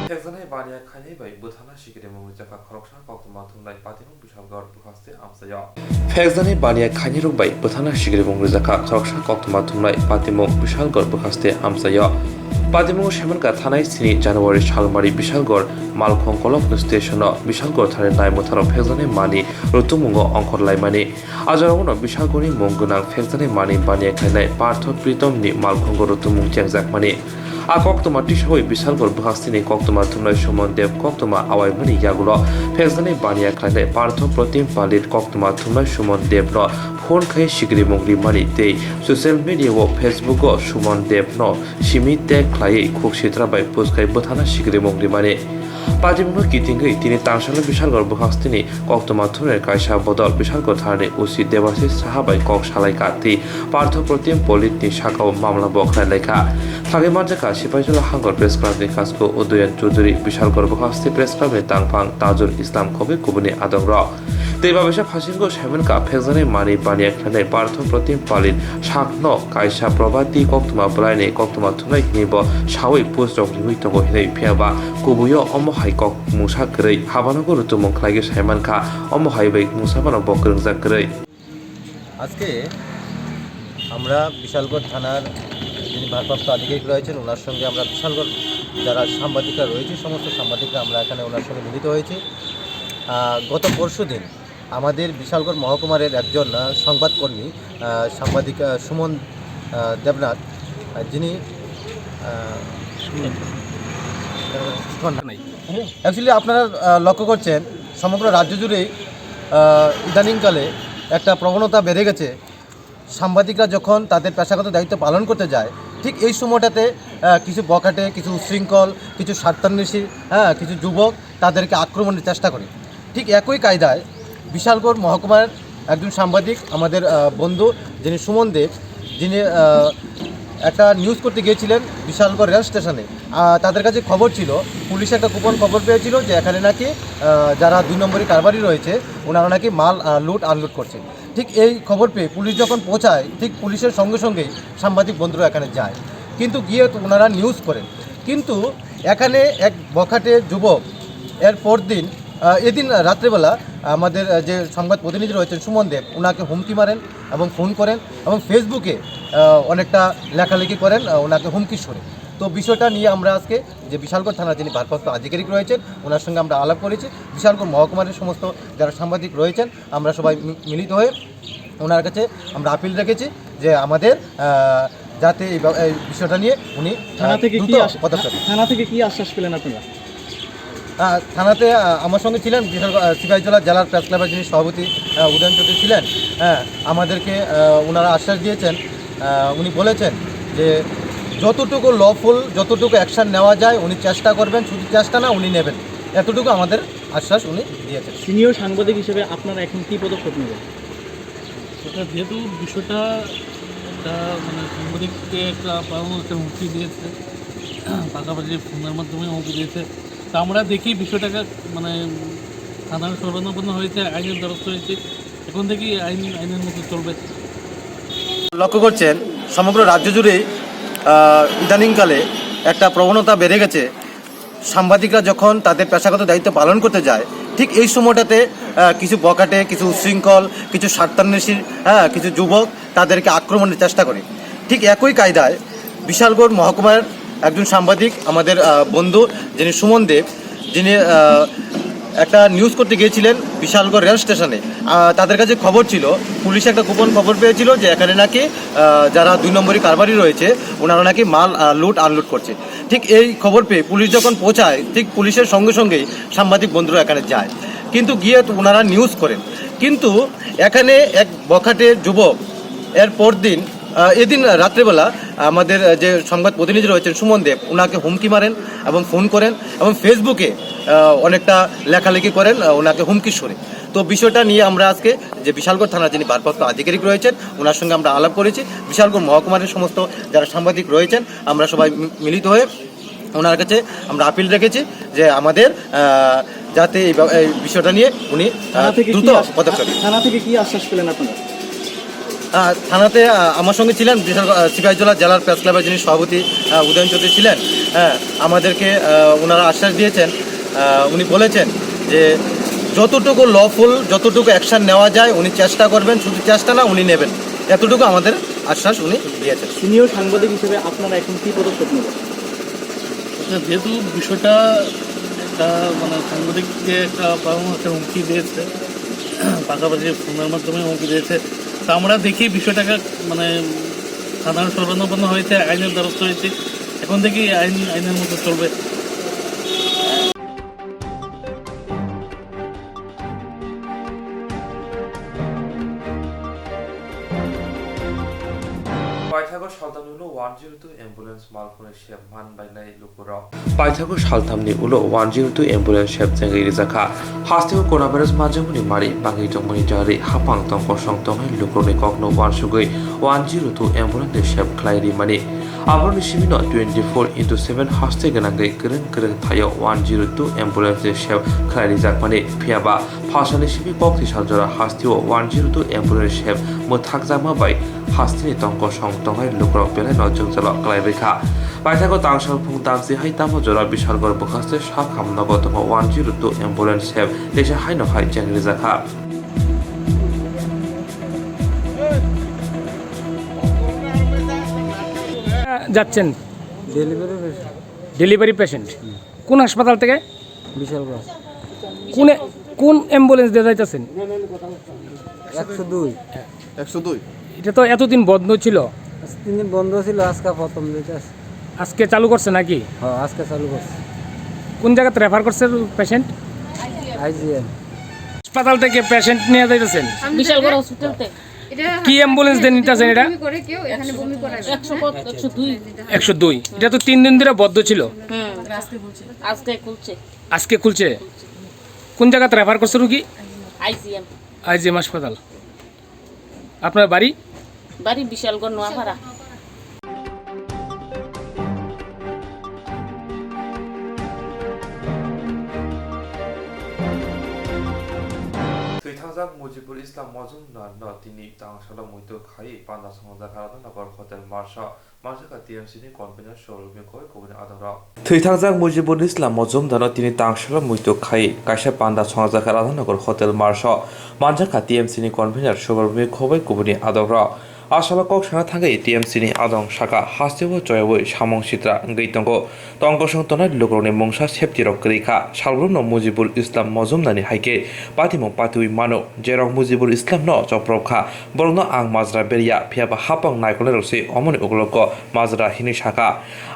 Tekzanai baniya khani bai buthana shikire mu jaka khoroksa koktwma thunai patimung bishalgor bukhaste amsaya Tekzanai baniya khani rok bai buthana shikire mu jaka khoroksa koktwma thunai patimung bishalgor bukhaste amsaya Patimung Shemanka Thanai Sini January Shalmari Bishalgor Malkhong Kolok Station Bishalgor Thane Nai Mutharo Tekzanai Mani Rutumungo Onkor Laimani Ajarono Bishalgori Monggunang Tekzanai Mani Baniya Khanai Partho Pritom ni Malkhong Rutumung Jengjak Mani A koktwma tishoi Bishalgor Bukhastini koktwma thunai Sumon Dev koktwma awai mani yagulo Tekzanai baniya khanai Partho Protim Palit koktwma thunai Sumon Dev no phone khai shigri mongri mani tei social media o Facebook o Sumon Dev no simi tag khlai khoksitra bai post khai buthana shigri mongri mani Patimung kitingei tini tangshala Bishalgor Bukhastini koktwma thunai kaisa bodol Bishalgor thane usi Devasis sahabai kok salai kati Partho Protim Palit ni sakao mamla bokhnai lekha Thage Marjaka Sipaijala Hangor Press Club ni Kasko Udoyan Choudhury Bishalgor Bukhasti Press Club ni Tangphang Tajul Islam Kobe Kubuni Adongra Tebabesha Phasingo Shemanka Tekzanai Mani Baniya Khanai Partho Protim Palit Shakno Kaisa Probati koktwma Blaine koktwma Thunai Knibo Shawai Post Rok Hui Tongo Hinai Phiaba Kubuyo Omohai Kok Musa Krei Habanogo Rutumong Khlaige Shemanka Omohai Bai Musabano Bokrungjak Krei আজকে আমরা বিশালগড় থানার যিনি ভারপ্রাপ্ত আধিকারিক রয়েছেন ওনার সঙ্গে আমরা বিশালগড় যারা সাংবাদিকরা রয়েছে সমস্ত সাংবাদিকরা আমরা এখানে ওনার সঙ্গে মিলিত হয়েছি গত পরশুদিন আমাদের বিশালগড় মহকুমার একজন সংবাদকর্মী সাংবাদিক সুমন দেবনাথ যিনি অ্যাকচুয়ালি আপনারা লক্ষ্য করছেন সমগ্র রাজ্য জুড়েই ইদানিংকালে একটা প্রবণতা বেড়ে গেছে সাংবাদিকরা যখন তাদের পেশাগত দায়িত্ব পালন করতে যায় ঠিক এই সময়টাতে কিছু বখাটে কিছু উচ্ছৃঙ্খল কিছু স্বার্থান্বেষী কিছু যুবক তাদেরকে আক্রমণের চেষ্টা করে ঠিক একই কায়দায় বিশালগড় মহকুমার একজন সাংবাদিক আমাদের বন্ধু যিনি সুমন দেব যিনি একটা নিউজ করতে গিয়েছিলেন বিশালগড় রেল স্টেশনে তাদের কাছে খবর ছিল পুলিশ একটা গোপন খবর পেয়েছিল যে এখানে নাকি যারা 2 নম্বরী কারবারি রয়েছে ওনারা নাকি মাল লুট আনলুট করছে ঠিক এই খবর পেয়ে পুলিশ যখন পৌঁছায় ঠিক পুলিশের সঙ্গে সঙ্গেই সাংবাদিক বন্ধুরা এখানে যায় কিন্তু গিয়ে ওনারা নিউজ করেন কিন্তু এখানে এক বখাটে যুবক এর পরদিন এদিন রাত্রেবেলা আমাদের যে সংবাদ প্রতিনিধি রয়েছেন সুমন দেব ওনাকে হুমকি মারেন এবং ফোন করেন এবং ফেসবুকে অনেকটা লেখালেখি করেন ওনাকে হুমকি সরে তো বিষয়টা নিয়ে আমরা আজকে যে বিশালগড় থানার যিনি ভারপ্রাপ্ত আধিকারিক রয়েছেন ওনার সঙ্গে আমরা আলাপ করেছি বিশালগড় মহকুমার সমস্ত যারা সাংবাদিক রয়েছেন আমরা সবাই মিলিত হয়ে ওনার কাছে আমরা আপিল রেখেছি যে আমাদের যাতে এই বিষয়টা নিয়ে উনি থানা থেকে কি আশ্বাস পেলেন আপনারা থানাতে আমার সঙ্গে ছিলেন সিপাহীজলা জেলার প্রেস ক্লাবের যিনি সভাপতি উদয়ন চৌধুরী ছিলেন আমাদেরকে ওনারা আশ্বাস দিয়েছেন উনি বলেছেন যে যতটুকু লফুল যতটুকু অ্যাকশান নেওয়া যায় উনি চেষ্টা করবেন শুধু চেষ্টা না উনি নেবেন এতটুকু আমাদের আশ্বাস উনি দিয়েছেন। সিনিয়র সাংবাদিক হিসেবে আপনারা এখন কী পদক্ষেপ নেবেন? সেটা যেহেতু বিষয়টা একটা মানে সাংবাদিককে একটা একটা হুমকি দিয়েছে, পাশাপাশি ফোনের মাধ্যমে হুমকি দিয়েছে, তা আমরা দেখি বিষয়টাকে মানে সাধারণ সর্বানুপন্ন হয়েছে, আইনের দ্বারস্থ হয়েছে, এখন থেকেই আইনের মতো চলবে। লক্ষ্য করছেন সমগ্র রাজ্য জুড়েই ইদানিংকালে একটা প্রবণতা বেড়ে গেছে। সাংবাদিকরা যখন তাদের পেশাগত দায়িত্ব পালন করতে যায়, ঠিক এই সময়টাতে কিছু বখাটে, কিছু উচ্ছৃঙ্খল, কিছু স্বার্থান্বেষী, কিছু যুবক তাদেরকে আক্রমণের চেষ্টা করে। ঠিক একই কায়দায় বিশালগড় মহকুমার একজন সাংবাদিক, আমাদের বন্ধু যিনি সুমন দেব, যিনি একটা নিউজ করতে গিয়েছিলেন বিশালগড় রেল স্টেশনে। তাদের কাছে খবর ছিল, পুলিশ একটা গোপন খবর পেয়েছিল যে এখানে নাকি যারা 2 নম্বরী কারবারি রয়েছে ওনারা নাকি মাল লুট আনলোড করছে। ঠিক এই খবর পেয়ে পুলিশ যখন পৌঁছায়, ঠিক পুলিশের সঙ্গে সঙ্গেই সাংবাদিক বন্ধুরা এখানে যায়, কিন্তু গিয়ে ওনারা নিউজ করেন। কিন্তু এখানে এক বখাটে যুবক এর পরদিন এদিন রাত্রেবেলা আমাদের যে সংবাদ প্রতিনিধি রয়েছেন সুমন দেব, ওনাকে হুমকি মারেন এবং ফোন করেন এবং ফেসবুকে অনেকটা লেখালেখি করেন ওনাকে হুমকি সরে। তো বিষয়টা নিয়ে আমরা আজকে যে বিশালগড় থানার যিনি ভারপ্রাপ্ত আধিকারিক রয়েছেন ওনার সঙ্গে আমরা আলাপ করেছি। বিশালগড় মহকুমার সমস্ত যারা সাংবাদিক রয়েছেন আমরা সবাই মিলিত হয়ে ওনার কাছে আমরা আপিল রেখেছি যে আমাদের যাতে এই বিষয়টা নিয়ে উনি দ্রুত পদক্ষেপ। থানা থেকে কি আশ্বাস পেলেন আপনারা? থানাতে আমার সঙ্গে ছিলেন সিপাহীজলা জেলার প্রেস ক্লাবের যিনি সভাপতি উদয়ন চৌধুরী ছিলেন। আমাদেরকে ওনারা আশ্বাস দিয়েছেন, উনি বলেছেন যে যতটুকু লফুল, যতটুকু অ্যাকশান নেওয়া যায় উনি চেষ্টা করবেন, শুধু চেষ্টা না উনি নেবেন, এতটুকু আমাদের আশ্বাস উনি দিয়েছেন। সিনিয়র সাংবাদিক হিসেবে আপনারা এখন কী পদক্ষেপ নেবেন? যেহেতু বিষয়টা একটা মানে সাংবাদিককে একটা হুমকি দিয়েছে, পাশাপাশি ফোনের মাধ্যমে হুমকি দিয়েছে, তা আমরা দেখি বিষয়টাকে মানে সাধারণ সর্বানুপন্ন হয়েছে, আইনের দ্বারস্থ হয়েছে, এখন থেকেই আইনের মতো চলবে। পাইথাগো সালতামনি 102 এম্বুলেন্স মালফোনের শেপ মান বাইনাই লুকুরা পাইথাগো সালতামনি উলো 102 এম্বুলেন্স শেপ জেঙ্গি রিজাখা হাস্তিও কোনাভাইরাস মাজেমনি মারি বাঙ্গি জংমনি জারি হাপাং তংক সংতংহাই লুকুরনি ককনো 102 এম্বুলেন্স শেপ খ্লাইরি মানি আবরনি সিমিনো 24/7 হাস্তে গনাঙ্গै গ্রেং थायो 102 एम्बुलेंस शेप खलारि जाकमानि फियाबा फासानि सिमि कक्ति सालजरा हास्तिओ 102 एम्बुलेंस शेप मोथाक जामा बाय हास्तिनि तंक संतंहाय लुक्रक बेलाय नजंजल क्लाइबैखा बायथाको तांसाल फुं दामसि हाय तामो जरा बिशालगड़ बखास्ते साखाम नगतम 102 एम्बुलेंस शेप देशा हाय नहाय जेंग्रि जाखा যাচ্ছেন ডেলিভারি পেশেন্ট কোন হাসপাতাল থেকে? বিশালগড়। কোন অ্যাম্বুলেন্স দিয়ে যাইতেছেন? 102। এটা তো এতদিন বন্ধ ছিল। 3 দিন বন্ধ ছিল, আজকে প্রথম যাইতেছে। আজকে চালু করছে নাকি? হ্যাঁ, আজকে চালু করছে। কোন জায়গাতে রেফার করছে পেশেন্ট? আইজিএম হাসপাতাল থেকে পেশেন্ট নিয়ে যাইতেছেন বিশালগড় হসপিটাল থেকে। কি অ্যাম্বুলেন্স দিয়ে নিতেছেন এটা? 102। এটা তো 3 দিন ধরে বন্ধ ছিল। আজকে খুলছে। কোন জায়গাতে রেফার করছে রুগী? আইজিএম হাসপাতাল। আপনার বাড়ি? বিশালগড় নোয়াপাড়া। 2000 মুজিবুল ইসলাম মজুমদার তিনি তাংশালা মুইতো খাই পান্ডা সংজা খারাদা নগর হোটেল মার্শা মার্শা টিএমসিনি কনভেনর শোরুমে কই কোবনে আদরা 2000 মুজিবুল ইসলাম মজুমদার তিনি তাংশালা মুইতো খাই কাইসা পান্ডা সংজা খারাদা নগর হোটেল মার্শা মার্শা টিএমসিনি কনভেনর শোরুমে কই কোবনে আদরা आसामाकक साना थांगै टीएमसीनि आदं शाखा हास्तेबो जयबो सामं सित्रा गैतंगो तंगसं तनाय लोगरनि मंसा सेप्तिरक गैखा सालब्रनो मुजिबुल इस्लाम मजुमदानि हाइके पातिमं पातिवि मानो जेरं मुजिबुल इस्लाम न चप्रखा बरनो आं माजरा बेरिया फियाबा हापं नायकले रसे अमनि उगलक माजरा हिनि शाखा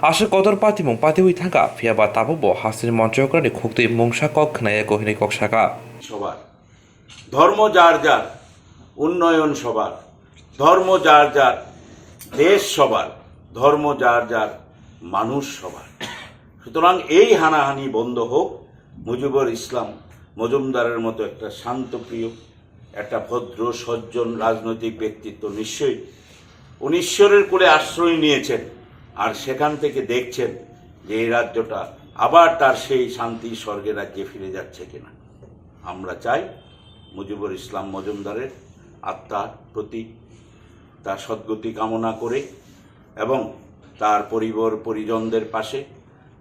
आसे कदर पातिमं पातिवि थांगा फियाबा ताबो हास्तिनि मन्त्रकरनि खुक्ति मंसा कक नायको हिनि कक शाखा सबार धर्म जार जार उन्नयन सबार धर्म जार जार देश सबार धर्म जार जार मानुष सबार सुतरां এই হানাহানি বন্ধ হোক মুজিবুর ইসলাম মজুমদারের মতো একটা শান্তপ্রিয়, একটা ভদ্র সজ্জন রাজনৈতিক ব্যক্তিত্ব নিশ্চয়ই উনি ঈশ্বরের কোলে আশ্রয় নিয়েছেন, আর সেখান থেকে দেখছেন যে এই রাজ্যটা আবার তার সেই শান্তি স্বর্গের রাজ্যে ফিরে যাচ্ছে কিনা। আমরা চাই মুজিবুর ইসলাম মজুমদারের আত্মার প্রতি তার সদ্গতি কামনা করে এবং তার পরিবার পরিজনদের পাশে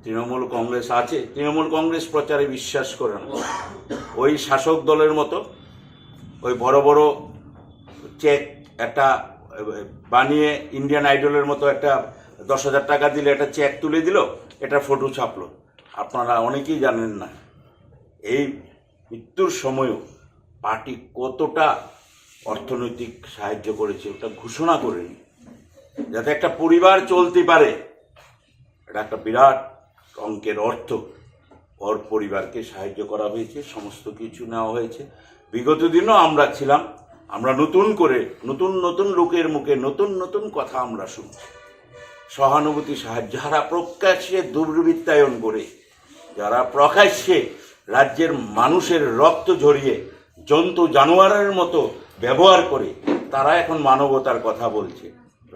তৃণমূল কংগ্রেস আছে। তৃণমূল কংগ্রেস প্রচারে বিশ্বাস করে না, ওই শাসক দলের মতো ওই বড় বড় চেক একটা বানিয়ে ইন্ডিয়ান আইডলের মতো একটা 10,000 টাকা দিলে একটা চেক তুলে দিল, এটা ফটো ছাপলো। আপনারা অনেকেই জানেন না এই মৃত্যুর সময়ও পার্টি কতটা অর্থনৈতিক সাহায্য করেছে, ওটা ঘোষণা করেনি, যাতে একটা পরিবার চলতে পারে। এটা একটা বিরাট অঙ্কের অর্থ ওর পরিবারকে সাহায্য করা হয়েছে, সমস্ত কিছু নেওয়া হয়েছে। বিগত দিনও আমরা ছিলাম, আমরা নতুন করে নতুন নতুন লোকের মুখে নতুন নতুন কথা আমরা শুনছি। সহানুভূতি সাহায্য, যারা প্রকাশ্যে দুর্বৃত্তায়ন করে, যারা প্রকাশ্যে রাজ্যের মানুষের রক্ত ঝরিয়ে জন্তু জানোয়ারের মতো ব্যবহার করে, তারা এখন মানবতার কথা বলছে।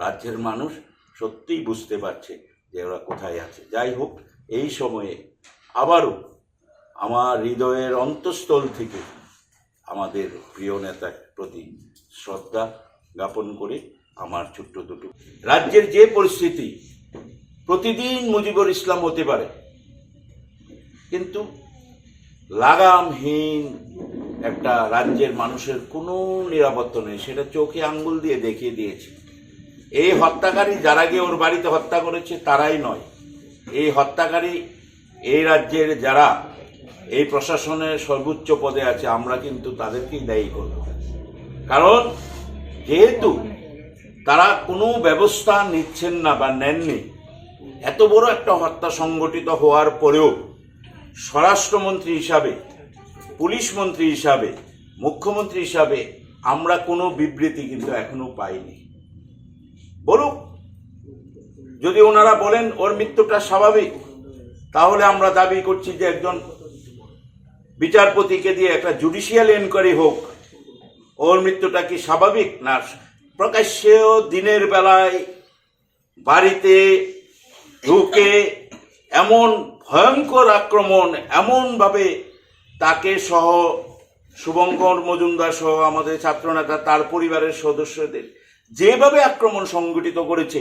রাজ্যের মানুষ সত্যিই বুঝতে পারছে যে ওরা কোথায় আছে। যাই হোক, এই সময়ে আবারও আমার হৃদয়ের অন্তঃস্থল থেকে আমাদের প্রিয় নেতার প্রতি শ্রদ্ধা জ্ঞাপন করে আমার ছোট্ট দুটো, রাজ্যের যে পরিস্থিতি, প্রতিদিন মুজিবুর ইসলাম হতে পারে, কিন্তু লাগামহীন একটা রাজ্যের মানুষের কোনো নিরাপত্তা নেই, সেটা চোখে আঙ্গুল দিয়ে দেখিয়ে দিয়েছে। এই হত্যাকারী যারা গিয়ে ওর বাড়িতে হত্যা করেছে তারাই নয়, এই হত্যাকারী এই রাজ্যের যারা এই প্রশাসনের সর্বোচ্চ পদে আছে, আমরা কিন্তু তাদেরকেই দায়ী করব। কারণ যেহেতু তারা কোনো ব্যবস্থা নিচ্ছেন না বা নেননি, এত বড় একটা হত্যা সংগঠিত হওয়ার পরেও স্বরাষ্ট্রমন্ত্রী হিসাবে, পুলিশ মন্ত্রী হিসাবে, মুখ্যমন্ত্রী হিসাবে আমরা কোনো বিবৃতি কিন্তু এখনো পাইনি। বলুক, যদি ওনারা বলেন ওর মৃত্যুটা স্বাভাবিক, তাহলে আমরা দাবি করছি যে একজন বিচারপতিকে দিয়ে একটা জুডিশিয়াল এনকোয়ারি হোক, ওর মৃত্যুটা কি স্বাভাবিক না প্রকাশ্যেও দিনের বেলায় বাড়িতে ঢুকে এমন ভয়ঙ্কর আক্রমণ, এমনভাবে তাকে সহ শুভঙ্কর মজুমদার সহ আমাদের ছাত্রনেতা তার পরিবারের সদস্যদের যেভাবে আক্রমণ সংগঠিত করেছে,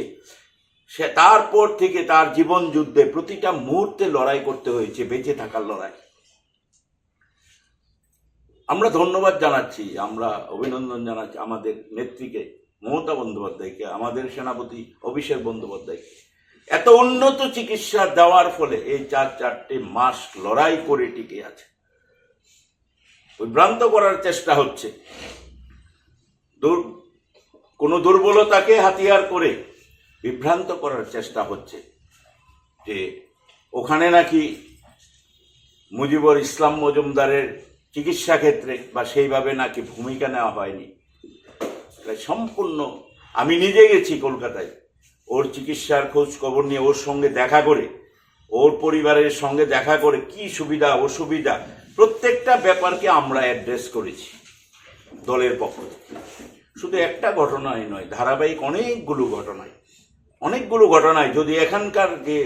সে তারপর থেকে তার জীবন যুদ্ধে প্রতিটা মুহূর্তে লড়াই করতে হয়েছে, বেঁচে থাকার লড়াই। আমরা ধন্যবাদ জানাচ্ছি, আমরা অভিনন্দন জানাচ্ছি আমাদের নেত্রীকে মমতা বন্দ্যোপাধ্যায়কে, আমাদের সেনাপতি অভিষেক বন্দ্যোপাধ্যায়কে। এত উন্নত চিকিৎসা দেওয়ার ফলে এই 4 মাস লড়াই করে টিকে আছে। বিভ্রান্ত করার চেষ্টা হচ্ছে, কোনো দুর্বলতাকে হাতিয়ার করে বিভ্রান্ত করার চেষ্টা হচ্ছে যে ওখানে নাকি মুজিবুর ইসলাম মজুমদারের চিকিৎসা ক্ষেত্রে বা সেইভাবে নাকি ভূমিকা নেওয়া হয়নি। সম্পূর্ণ, আমি নিজে গেছি কলকাতায় ওর চিকিৎসার খোঁজ খবর নিয়ে, ওর সঙ্গে দেখা করে, ওর পরিবারের সঙ্গে দেখা করে কি সুবিধা অসুবিধা প্রত্যেকটা ব্যাপারকে আমরা অ্যাড্রেস করেছি দলের পক্ষ থেকে। শুধু একটা ঘটনাই নয়, ধারাবাহিক অনেকগুলো ঘটনায় যদি এখানকার যে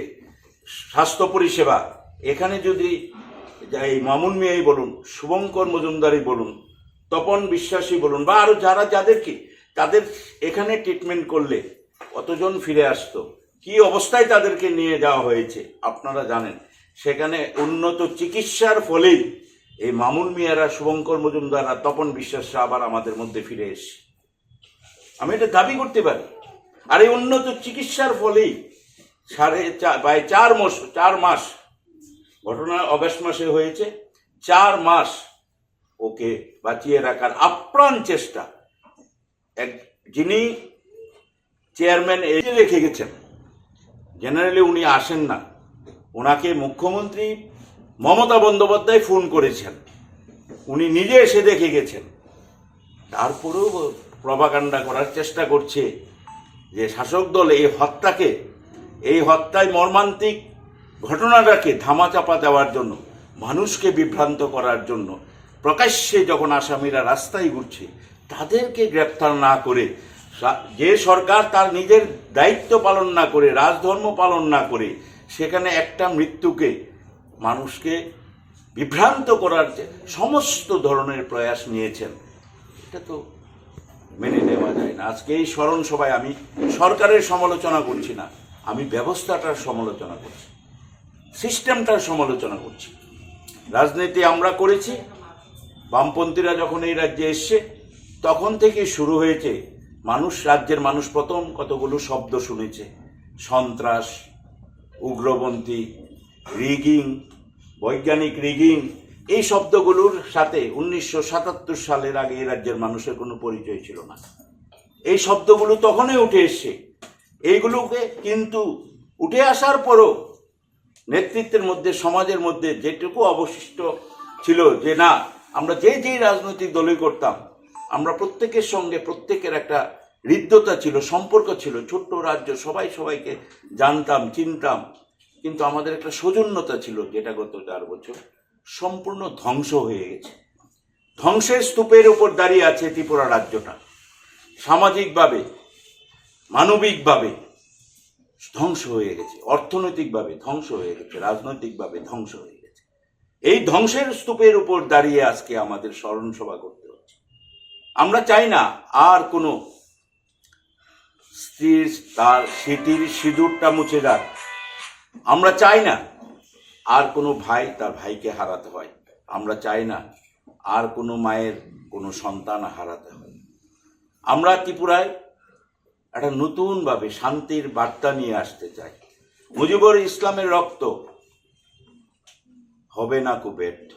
স্বাস্থ্য পরিষেবা, এখানে যদি এই মামুন মিয়াই বলুন, শুভঙ্কর মজুমদারই বলুন, তপন বিশ্বাসী বলুন, বা আরো যাদেরকে তাদের এখানে ট্রিটমেন্ট করলে কতজন ফিরে আসতো, কি অবস্থায় তাদেরকে নিয়ে যাওয়া হয়েছে আপনারা জানেন। সেখানে উন্নত চিকিৎসার ফলেই এই মামুন মিয়ারা, শুভঙ্কর মজুমদার আর তপন বিশ্বাসরা আবার আমাদের মধ্যে ফিরে এসে, আমি এটা দাবি করতে পারি। আর এই উন্নত চিকিৎসার ফলেই প্রায় 4 মাস, ঘটনা অগাস্ট মাসে হয়েছে, 4 মাস ওকে বাঁচিয়ে রাখার আপ্রাণ চেষ্টা যিনি চেয়ারম্যান রেখে গেছেন। জেনারেলি উনি আসেন না, ওনাকে মুখ্যমন্ত্রী মমতা বন্দ্যোপাধ্যায় ফোন করেছেন, উনি নিজে এসে দেখে গেছেন। তারপরেও প্রপাগান্ডা করার চেষ্টা করছে যে শাসক দল এই হত্যায় মর্মান্তিক ঘটনাটাকে ধামাচাপা দেওয়ার জন্য মানুষকে বিভ্রান্ত করার জন্য প্রকাশ্যে যখন আসামিরা রাস্তায় ঘুরছে তাদেরকে গ্রেপ্তার না করে, যে সরকার তার নিজের দায়িত্ব পালন না করে, রাজধর্ম পালন না করে সেখানে একটা মৃত্যুকে মানুষকে বিভ্রান্ত করার যে সমস্ত ধরনের প্রয়াস নিয়েছেন, এটা তো মেনে নেওয়া যায় না। আজকে এই স্মরণ সভায় আমি সরকারের সমালোচনা করছি না, আমি ব্যবস্থাটার সমালোচনা করছি, সিস্টেমটার সমালোচনা করছি। রাজনীতি আমরা করেছি, বামপন্থীরা যখন এই রাজ্যে এসছে তখন থেকে শুরু হয়েছে। রাজ্যের মানুষ প্রথম কতগুলো শব্দ শুনেছে, সন্ত্রাস, উগ্রপন্থী, রিগিং, বৈজ্ঞানিক রিগিং। এই শব্দগুলোর সাথে 1977 সালের আগে এই রাজ্যের মানুষের কোনো পরিচয় ছিল না। এই শব্দগুলো তখনই উঠে এসছে। এইগুলোকে কিন্তু উঠে আসার পরও নেতৃত্বের মধ্যে, সমাজের মধ্যে যেটুকু অবশিষ্ট ছিল যে না, আমরা যেই রাজনৈতিক দলই করতাম, আমরা প্রত্যেকের সঙ্গে প্রত্যেকের একটা হৃদ্যতা ছিল, সম্পর্ক ছিল। ছোট্ট রাজ্য, সবাই সবাইকে জানতাম, চিনতাম, কিন্তু আমাদের একটা সৌজন্যতা ছিল, যেটা গত 4 বছর সম্পূর্ণ ধ্বংস হয়ে গেছে। ধ্বংসের স্তূপের উপর দাঁড়িয়ে আছে ত্রিপুরা রাজ্যটা। সামাজিকভাবে, মানবিকভাবে ধ্বংস হয়ে গেছে, অর্থনৈতিকভাবে ধ্বংস হয়ে গেছে, রাজনৈতিকভাবে ধ্বংস হয়ে গেছে। এই ধ্বংসের স্তূপের উপর দাঁড়িয়ে আজকে আমাদের স্মরণ সভা করতে হচ্ছে। আমরা চাই না আর কোনো স্ত্রীর তার স্মৃতির সিঁদুরটা মুছে যাক। আমরা চাই না আর কোনো ভাই তার ভাইকে হারাতে হয়। আমরা চাই না আর কোনো মায়ের কোনো সন্তান হারাতে হয়। আমরা ত্রিপুরায় একটা নতুনভাবে শান্তির বার্তা নিয়ে আসতে চাই। মুজিবুর ইসলামের রক্ত হবে না কো ব্যর্থ,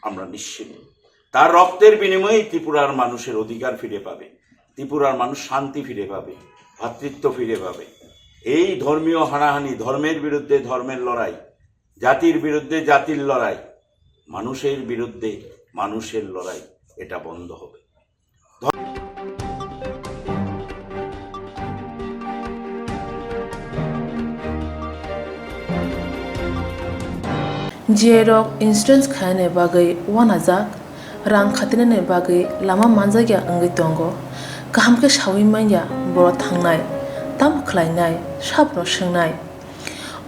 আমরা নিশ্চিত। তার রক্তের বিনিময়েই ত্রিপুরার মানুষের অধিকার ফিরে পাবে, ত্রিপুরার মানুষ শান্তি ফিরে পাবে, ভ্রাতৃত্ব ফিরে পাবে। এই ধর্মীয় হানাহানি, ধর্মের বিরুদ্ধে ধর্মের লড়াই, জাতির বিরুদ্ধে জাতির লড়াই, মানুষের বিরুদ্ধে মানুষের লড়াই, এটা বন্ধ হবে। जिएरक इन्सुरेन्स खाने बागै वानाजाक रां खातिने बागै लामा मानजागिया अंगै दंगो गाहामके सावै माइया बर थांनाय ताम खलायनाय साबनो सोंनाय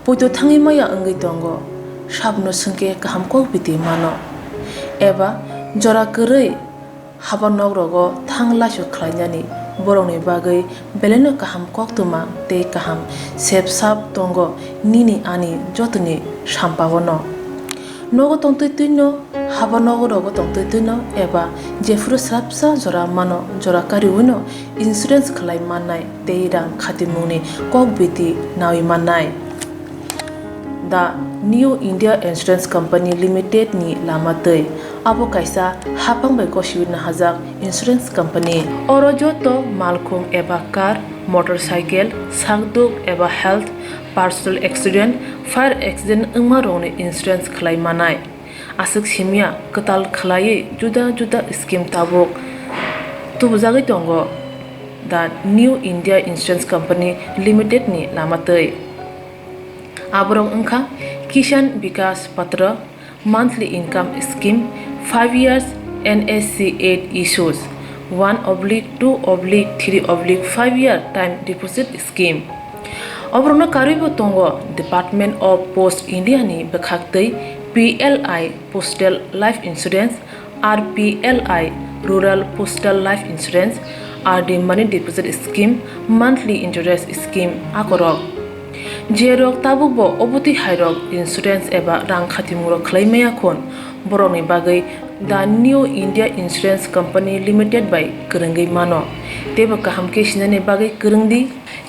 बयदो थाङै माइया अंगै दंगो साबनो सोंके गाहामको बिदि मानो एबा जरा गोरै हाबा नगरगो थांलासो खलायनानै बरंनि बागै बेलेनो गाहाम कोक्तwma ते गाहाम सेब साब दंगो निनि आनि जतनि साम्पावनो नगो तंतैतैनो हाबा नगरगो तंतैतैनो एबा जेफुरो स्राबसा जरा मानो जरा कारिउनो इन्सुरेन्स खलाय माननाय ते रां खातिमुनि कक बिदि नावि माननाय दा New India insurance company limited नि लामातै आबो कायसा हापांबाय गसिबिनो हाजाक इन्सुरेन्स कंपनी अरो जतो मालखुं एबा कार मोटरसाइकेल सागदुक एबा health personal accident fire accident अंगमा रौनि इन्सुरेन्स खलाय मानाय आसक सिमिया कताल खलायै जुदा जुदा स्कीम ताबुक तुबजागै दंगो दा New India insurance company limited नि लामातै आबरं अंखा किसान विकास पत्र monthly income scheme 5 years NSC 8 issues 1/2/3/5 year time deposit scheme अब्रनो कारिबो तंगो डिपार्टमेंट ऑफ पोस्ट इंडिया नि बखाक्तै PLI postal life insurance RPLI rural postal life insurance RD money deposit scheme monthly interest scheme आकरक जेरक ताबुकबो अबति हायरक इन्सुरेन्स एबा रां खातिमुरक खलायमाया खन बरंनि बागै दा New India insurance company limited बाय गोरोंगै मानो तेबो गाहामके सिनायनि बागै गोरोंदि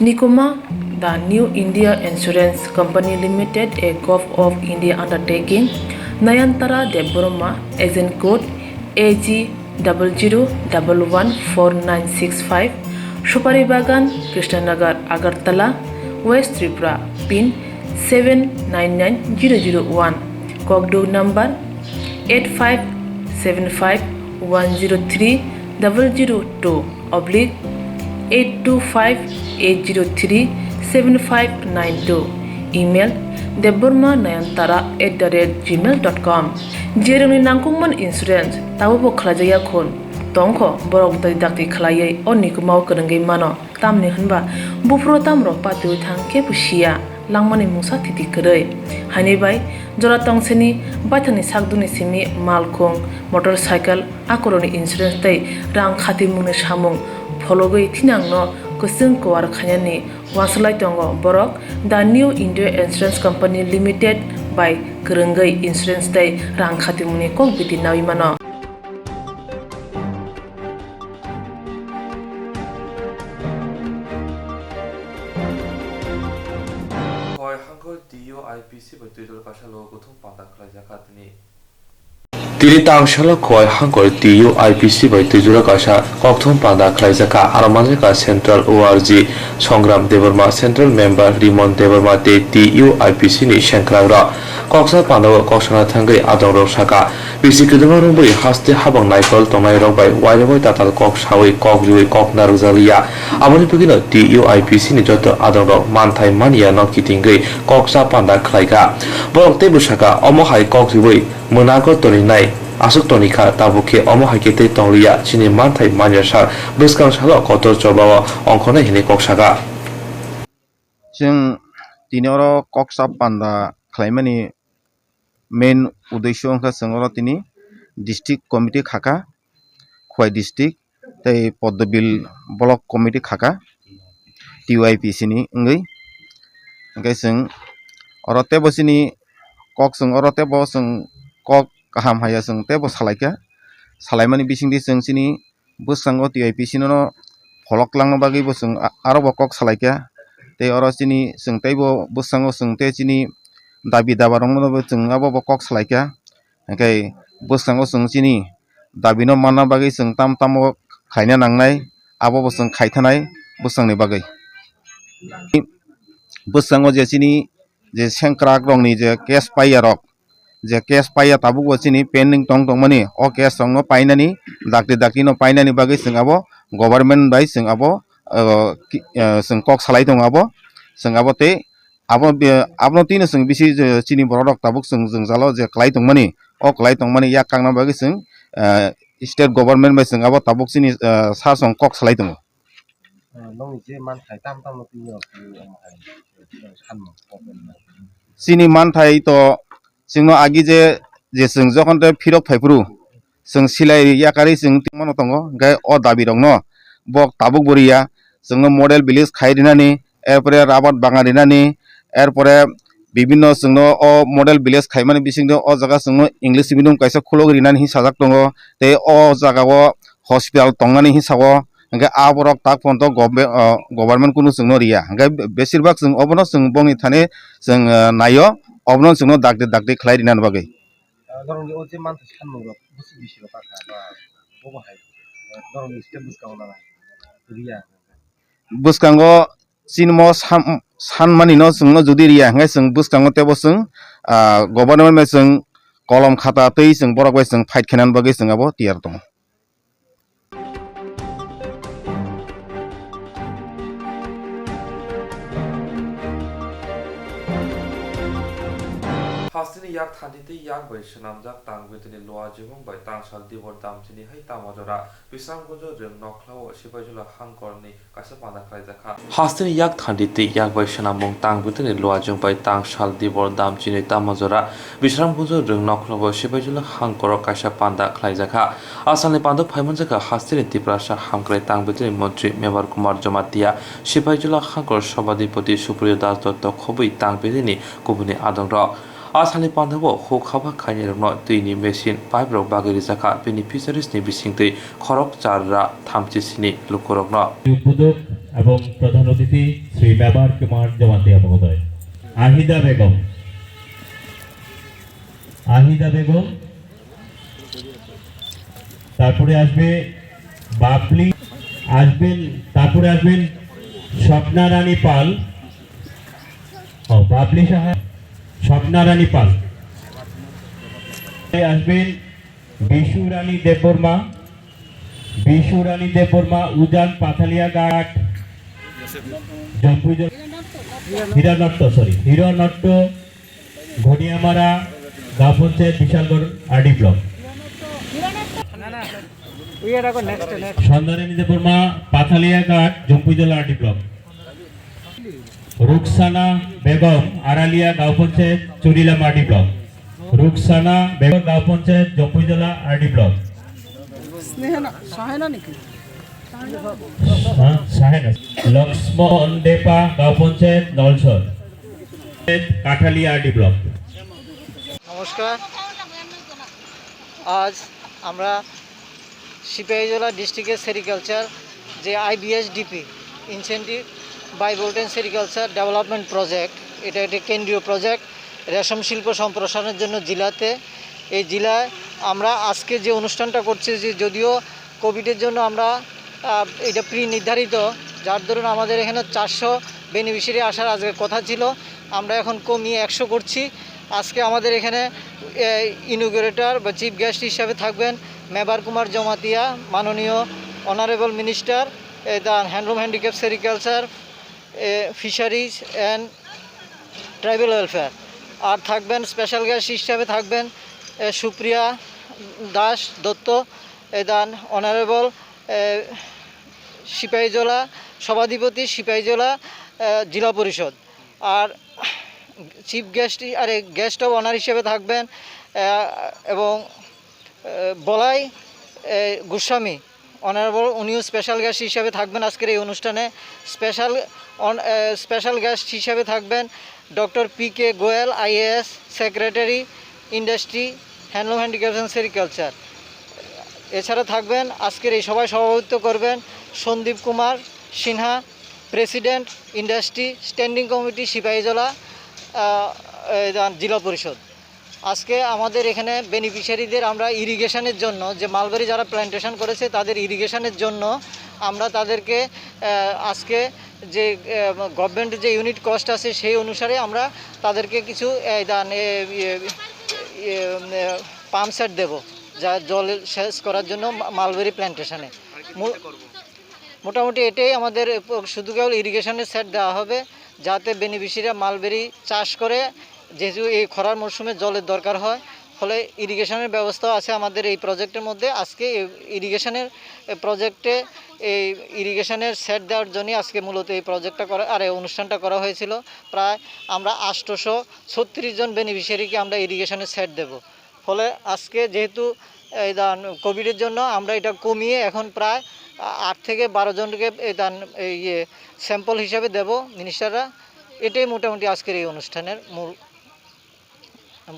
निकोमा दा New India insurance company limited a gov of India undertaking Nayantara Debbarma agent code AG00114965 Supari Bagan Krishnanagar Agartala West Tripura pin 799001 Kokdo number 8575103002/825-803-7592 email deborma nayantara@gmail.com jeroni nangkungman insurance tabu khlajaya khon tongkho borok dai dakti khlaiye onni kumau kanangai mano tamni hanba bufro tamro patu thang ke pusia langmani musa titi krai hani bai jora tongseni baithani sakduni simi malkhong motorcycle akoroni insurance tai rang khati mune samung phologoi thinangno kusung kwar khanyani waslai tongo borok the new india insurance company limited by krengai insurance tai rang khati mune kok biti nawi mano তিনি তাংশালা খয় হাঙ্কর টিইউ আইপিসি বাই তুজুরা কাশা ককথম পাদা খাইজাকা আরমানজাকা central ORG Sangram Debbarma central member Rimon Debbarma তে টিইউ আইপিসি নি সেংক্রাংরা ককসা পান্দাও ককসানা থাঙ্গৈ আদংর সাকা বিসি কদমা রংবৈ হাসতে হাবাং নাইকল তংনাই রংবাই ওয়াইরবৈ তাতাল কক সাওই কক জুই কক নারুজালিয়া আমনি পগিনো টিইউ আইপিসি নি যত আদংর মানথাই মানিয়া নকিতিংগৈ ককসা পান্দা খাইগা বরক তেবুসাকা অমহাই কক জুই মোনাগো তরিনাই আসুক তনিখা তাবুকে অমহাইকেতে তংলিয়া চিনি মানথাই মানিয়াসা বসকাং সালো কতর চবাও অংখনে হিনে ককসাগা जों दिनै कक्सा पान्दा खालामनायनि मेन उद्देश्य अंका जों दिनै डिस्ट्रिक्ट कमिटि खाका खय डिस्ट्रिक्ट तै पद्मबिल ब्लक कमिटि खाका टिउआइपिसि नि ओंगै ओंखाय जों अरते बसिनि कक जों अरते बस जों कक गाहाम हाया जों तेबो सालायका सालायमानि बिसिंदि जों सिनि बोसांगो टिउआइपिसि नो फलक लांनो बागैबो जों आरो कक सालायका ते अरसिनि सोंथाइबो बोसांगो सोंथाइ चिनि दाबि दाबा रंमोनबो जों आबो कक सालायका ओंखाय बोसांगो सोंचिनि दाबिनो मानना बागै जों ताम तामो खायना नांनाय आबो जों खायथानाय बोसांनि बागै बोसांगो जेचिनि जे सेंक्राक रंनि जे केस पाइया रक जे केस पाइया ताबु वचिनि पेन्डिंग टंग टंगमानि अ केस रंनो पाइनानि दाक्ति दाक्तिनो पाइनानि बागै जों आबो गभर्नमेन्ट बाय जों आबो जों कक सालाय दं आबो जों आबो ते आबो आबनो तिनो जों बिसि चिनि बरक ताबुक जों जालो जे क्लाय दंमानि अ क्लाय दंमानि या कांना बागै जों स्टेट गभर्नमेन्ट बाय जों आबो ताबुक चिनि सा जों कक सालाय दं चिनि मानथाय तो जोंनो आगि जे जों जखन फिरक फाइफ्रु जों सिलाय याकारि जों तिमानो दंगो गाय अ दाबि दंनो बक ताबुक बरिया जोंनो मडेल विलेज खायदिनानि एरपरे आबाद बाङादिनानि एरपरे विभिन्न जोंनो अ मडेल विलेज खायमानि बिसिंदो अ जागा जोंनो इंलिश मिडियाम कायसा खुलगिरिनानि हि साजाक दंगो ते अ जागाव हस्पिटाल तंनानि हि सागो ओंखाय आबरक ताक फन्त गभर्नमेन्ट कुनु जोंनो रिया ओंखाय बेसिरभाग जों अबनो जों बंनि थाने जों नायो अबनो जोंनो दागदे दागदे खायदिनानि बागै बुसकांगो सिनमो सानमानि न जोंनो जुदि रिया हाय जों बुसकांगो तेबो जों गभर्नमेन्ट जों कलम खाता तै जों बरक जों फाइट खेनान बागै जों आबो तियार दं हास्तिनि याक थान्दिते याक बै सनामजाक तांगबेतनि लोआ जिबं बै तांसाल दिबर दामचिनि है तामजरा बिसामगुजो रिं नखलाव सिबायजुला हांकरनि कासे पादा खायजाखा हास्तिनि याक थान्दिते याक बै सनामबं तांगबेतनि लोआ जिबं बै तांसाल दिबर दामचिनि तामजरा बिसामगुजो रिं नखलाव सिबायजुला हांकर कासे पादा खायजाखा आसामनि पादा फाइमनजाका हास्तिनि तिप्रासा हामक्राय तांगबेतनि मन्त्री मेवार कुमार जमातिया सिबायजुला हांकर सभाधिपति सुप्रिय दास दत्त खबै तांगबेतनि गुबुननि आदंर आसामनि पान्थाव हुखाबा खायनिरनो दैनि मेसिन पाइपरक बागैरि जाखा बेनिफिसियारिसनि बिसिंतै खरक चाररा थामथिसिनि लुकरकनो उद्बोधक এবং প্রধান অতিথি শ্রী মেবার কুমার জমাতিয়া মহোদয় আহিদা বেগম তারপরে আসবে বাবলি আসবেন তারপরে আসবেন স্বপ্না রানী পাল বাবলি সাহা স্বপ্না রানী পাল আসবেন বিশু রানী দেববর্মা উজান পাথালিয়া ঘাট হিরণট্ট ঘনিয়ামারা গাঁও পঞ্চায়েত বিশালগড় আরডি ব্লক সন্ধানী Barma Pathalia Ghat Jampuijala RD block Ruksana Begum Aralia Gaon Panchayat Charilam RD block Ruksana Begum Gaon Panchayat Jampuijala RD block Lakshman Depa Gaon Panchayat Nalchar Kathalia RD block. নমস্কার, আজ আমরা সিপাহীজলা ডিস্ট্রিক্টের সেরিকালচার যে IBSDP incentive bivoltine sericulture development project, এটা একটি কেন্দ্রীয় প্রজেক্ট রেশম শিল্প সম্প্রসারণের জন্য জেলাতে। এই জেলায় আমরা আজকে যে অনুষ্ঠানটা করছি, যে যদিও কোভিডের জন্য আমরা এটা প্রি নির্ধারিত, যার দরুন আমাদের এখানে 400 বেনিফিশিয়ারি আসার আজকে কথা ছিল, আমরা এখন কমিয়ে 100 করছি। আজকে আমাদের এখানে ইনোগ্রেটর বা চিফ গেস্ট হিসাবে থাকবেন মেবার কুমার জমাতিয়া, মাননীয় honourable minister the handloom handicap sericulture fisheries and tribal welfare. আর থাকবেন স্পেশাল গেস্ট হিসাবে থাকবেন সুপ্রিয়া দাস দত্ত, দ্য অনারেবল সিপাহীজলা সভাধিপতি সিপাহীজলা জেলা পরিষদ। আর চিফ গেস্ট আর গেস্ট অফ অনার হিসেবে থাকবেন এবং বলাই গোস্বামী অনারেবল, উনিও স্পেশাল গেস্ট হিসাবে থাকবেন আজকের এই অনুষ্ঠানে। স্পেশাল গেস্ট হিসাবে থাকবেন doctor PK Goel, IAS secretary, industry, handloom handicraft and sericulture. এছাড়া থাকবেন আজকের এই সভায় সভাপতিত্ব করবেন Sandip Kumar Sinha, president, industry standing committee Sepahijala জেলা পরিষদ। আজকে আমাদের এখানে বেনিফিশিয়ারিদের আমরা ইরিগেশনের জন্য, যে মালবেরি যারা প্ল্যান্টেশন করেছে তাদের ইরিগেশনের জন্য আমরা তাদেরকে আজকে যে গভর্নমেন্টের যে ইউনিট কস্ট আছে সেই অনুসারে আমরা তাদেরকে কিছু পাম্প সেট দেবো, যা জল সেচ করার জন্য মালবেরি প্ল্যান্টেশনে। মোটামুটি এটাই আমাদের, শুধু কেবল ইরিগেশনের সেট দেওয়া হবে যাতে বেনিফিশিয়ারিরা মালবেরি চাষ করে, যেহেতু এই খরার মরশুমে জলের দরকার হয়, ফলে ইরিগেশনের ব্যবস্থাও আছে আমাদের এই প্রজেক্টের মধ্যে। আজকে ইরিগেশনের প্রজেক্টে এই ইরিগেশনের সেট দেওয়ার জন্যই আজকে মূলত এই প্রজেক্টটা করা আর এই অনুষ্ঠানটা করা হয়েছিল। প্রায় আমরা 836 জন বেনিফিশিয়ারিকে আমরা ইরিগেশনের সেট দেব। ফলে আজকে যেহেতু এই কোভিডের জন্য আমরা এটা কমিয়ে এখন প্রায় 8 থেকে 12 জনকে স্যাম্পল হিসাবে দেব মিনিস্টাররা। এটাই মোটামুটি আজকের এই অনুষ্ঠানের মূল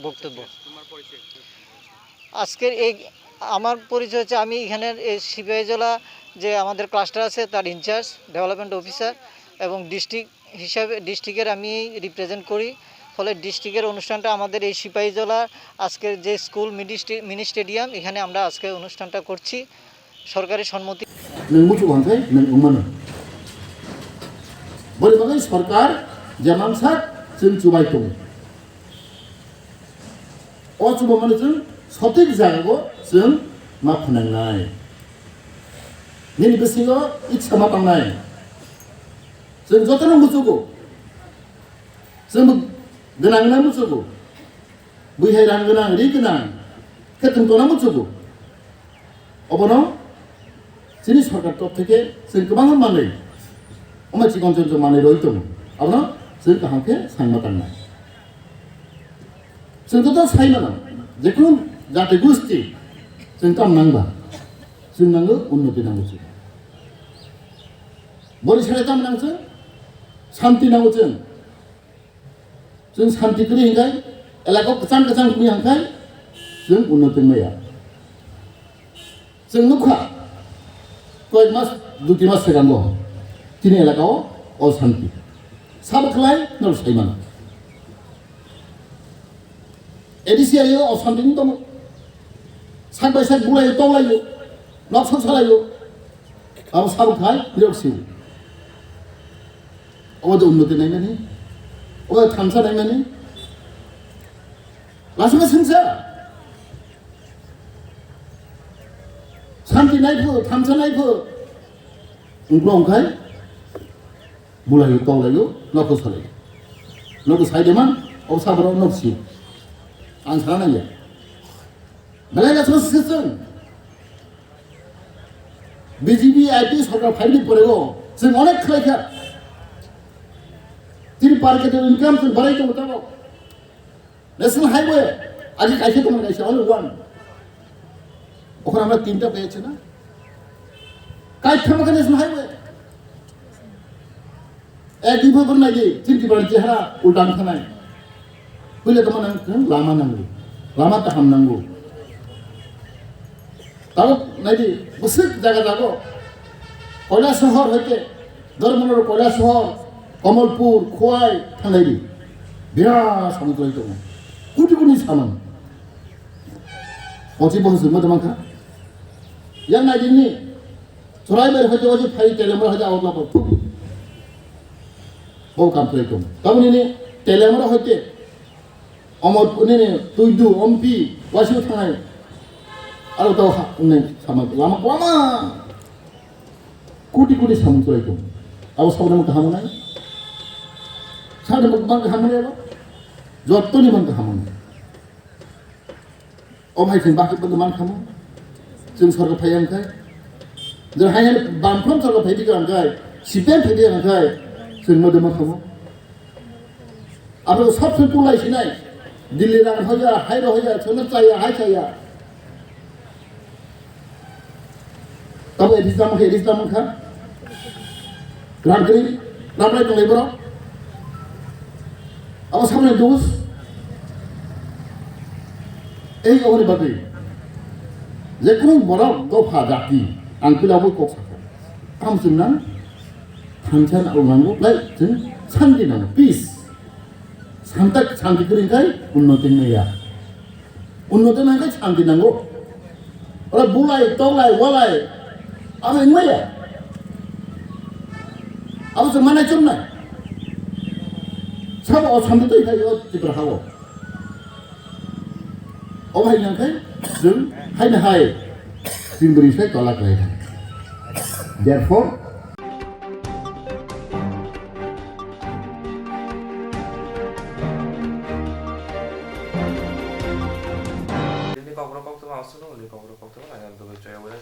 বক্তব্য। আজকের এই আমার পরিচয় হচ্ছে, আমি এখানের এই সিপাহীজলা যে আমাদের ক্লাস্টার আছে তার ইনচার্জ ডেভেলপমেন্ট অফিসার, এবং ডিস্ট্রিক্টের আমি রিপ্রেজেন্ট করি। ফলে ডিস্ট্রিক্টের অনুষ্ঠানটা আমাদের এই সিপাহীজলা আজকের যে স্কুল মিনি স্টেডিয়াম, এখানে আমরা আজকে অনুষ্ঠানটা করছি সরকারি সম্মতি। সরকার যেমন সাত जों जुबाय दं अजुबा माने जों सঠিক জায়গাগো जों मा फोनांनाय निनि गोसोआव इच्छा मा बांनाय जों जतन मुजुगो जों गोनांना मुजुगो बैहाय रां गोनां रि गोनां खेतन दना मुजुगो अबनो जोंनि सरकार तब থেকে जों गोबां माने अमाजि गन्जन जों माने रय दं अबनो जों गाहामखे सांमातांनाय जोंथ' सायमानां जेखुनु जाते गोष्ठी जों कामनांबा जों नांगौ उन्नति नांगौ बोरै सारे दाम नांगौ शान्ति नांगौ जों शान्तिखौ हिंगाय एलाकायाव गोजान गोजान फैनो हांखाय जों उन्नति मैया जों नुखा कयेक मास 2-3 मास सिगां दिनै एलाकायाव अशान्ति साबखालाय नर सायमान एडिसिआयो अशान्तिनि दङ साइड बाय साइड बुलायो दावलायो नक्सल सालायो आरो साबखाय बिरक्सि अबे उन्नति नायनानै अबे थामसा नायनानै लासैनो सोंसा शान्ति नायफो थामसा नायफो उनखाय बुलायो दावलायो नखौ सालायो नखौ सायदेमान अबसाबराव नोकसि आं साना नायो बेलाय गासैबो सिस्टेम बिजेपि आईपी सरकार फाइलनि परेगो जों अनेक खालायखा তিনি পার কেটে ইনকাম जों বাড়াইতে হতাম ন্যাশনাল হাইওয়ে আগে কাইছে তোমার কাছে অনলি ওয়ান ওখানে আমরা তিনটা পেয়েছি না কাইছে আমাকে ন্যাশনাল হাইওয়ে একই ভাবে নাকি তিনটি বাড়ি চেহারা উল্টান থানায় হইলে তোমার লামা নাঙ্গু লামাটা হাম নাঙ্গু তাও নাকি বসে জায়গা যাবো কয়লা শহর হইতে ধর্মনগর কয়লা শহর कमलपुर खोवाई थांनायनि बिराद सामलाय दङ कोटि कोटि सामान अति बहुत मोजां मानखा yang नायदिनि सरायबारि हयতো अजि फाइ टेलेमरा हयতো आवला बथु ओ कामप्ले दङ ताबनि टेलेमरा हयते अमरपुरनि तुइदु एमपि वासिउ थांनाय आरो दाव नै सामान लामा लामा कोटि कोटि सामलाय दङ आव सावनाय गाहामनाय सारे मान गाहामनाय आरो जत्तनि मान गाहामनाय अभाय जों बाखि मान खामो जों सरकार फायांखाय जों हाय बामफ्रोम सरकार फायदि गांखाय सिपेन फायदि गांखाय जों मोदोमा खामो आरो सबसे पुलायसिनाय दिल्ली रां होया हाय होया सोनो चाया हाय चाया तब एरिस्लाम खा रागरि रामराय दंलायब्रा अब सामने दोस এই অবনি বাদে যে কোনো বড় দফা জাতি আংকুলাবো কক্সাখা কামসুনা थांसान आवनांगौ लाइ जों शान्ति नांगौ पिस शान्ति करिखाय उन्नति नैया उन्नति नांखाय शान्ति नांगौ अरे बुलाय तलाय वालाय आबे नैया अब जों माने चुमनाय सब अशान्ति दैखायो जिब्रा हाव अबहाय नांखाय जों हायनो हाय जों बोरैसाय तलाक लायखाय therefore kokborok koktwma asunu kokborok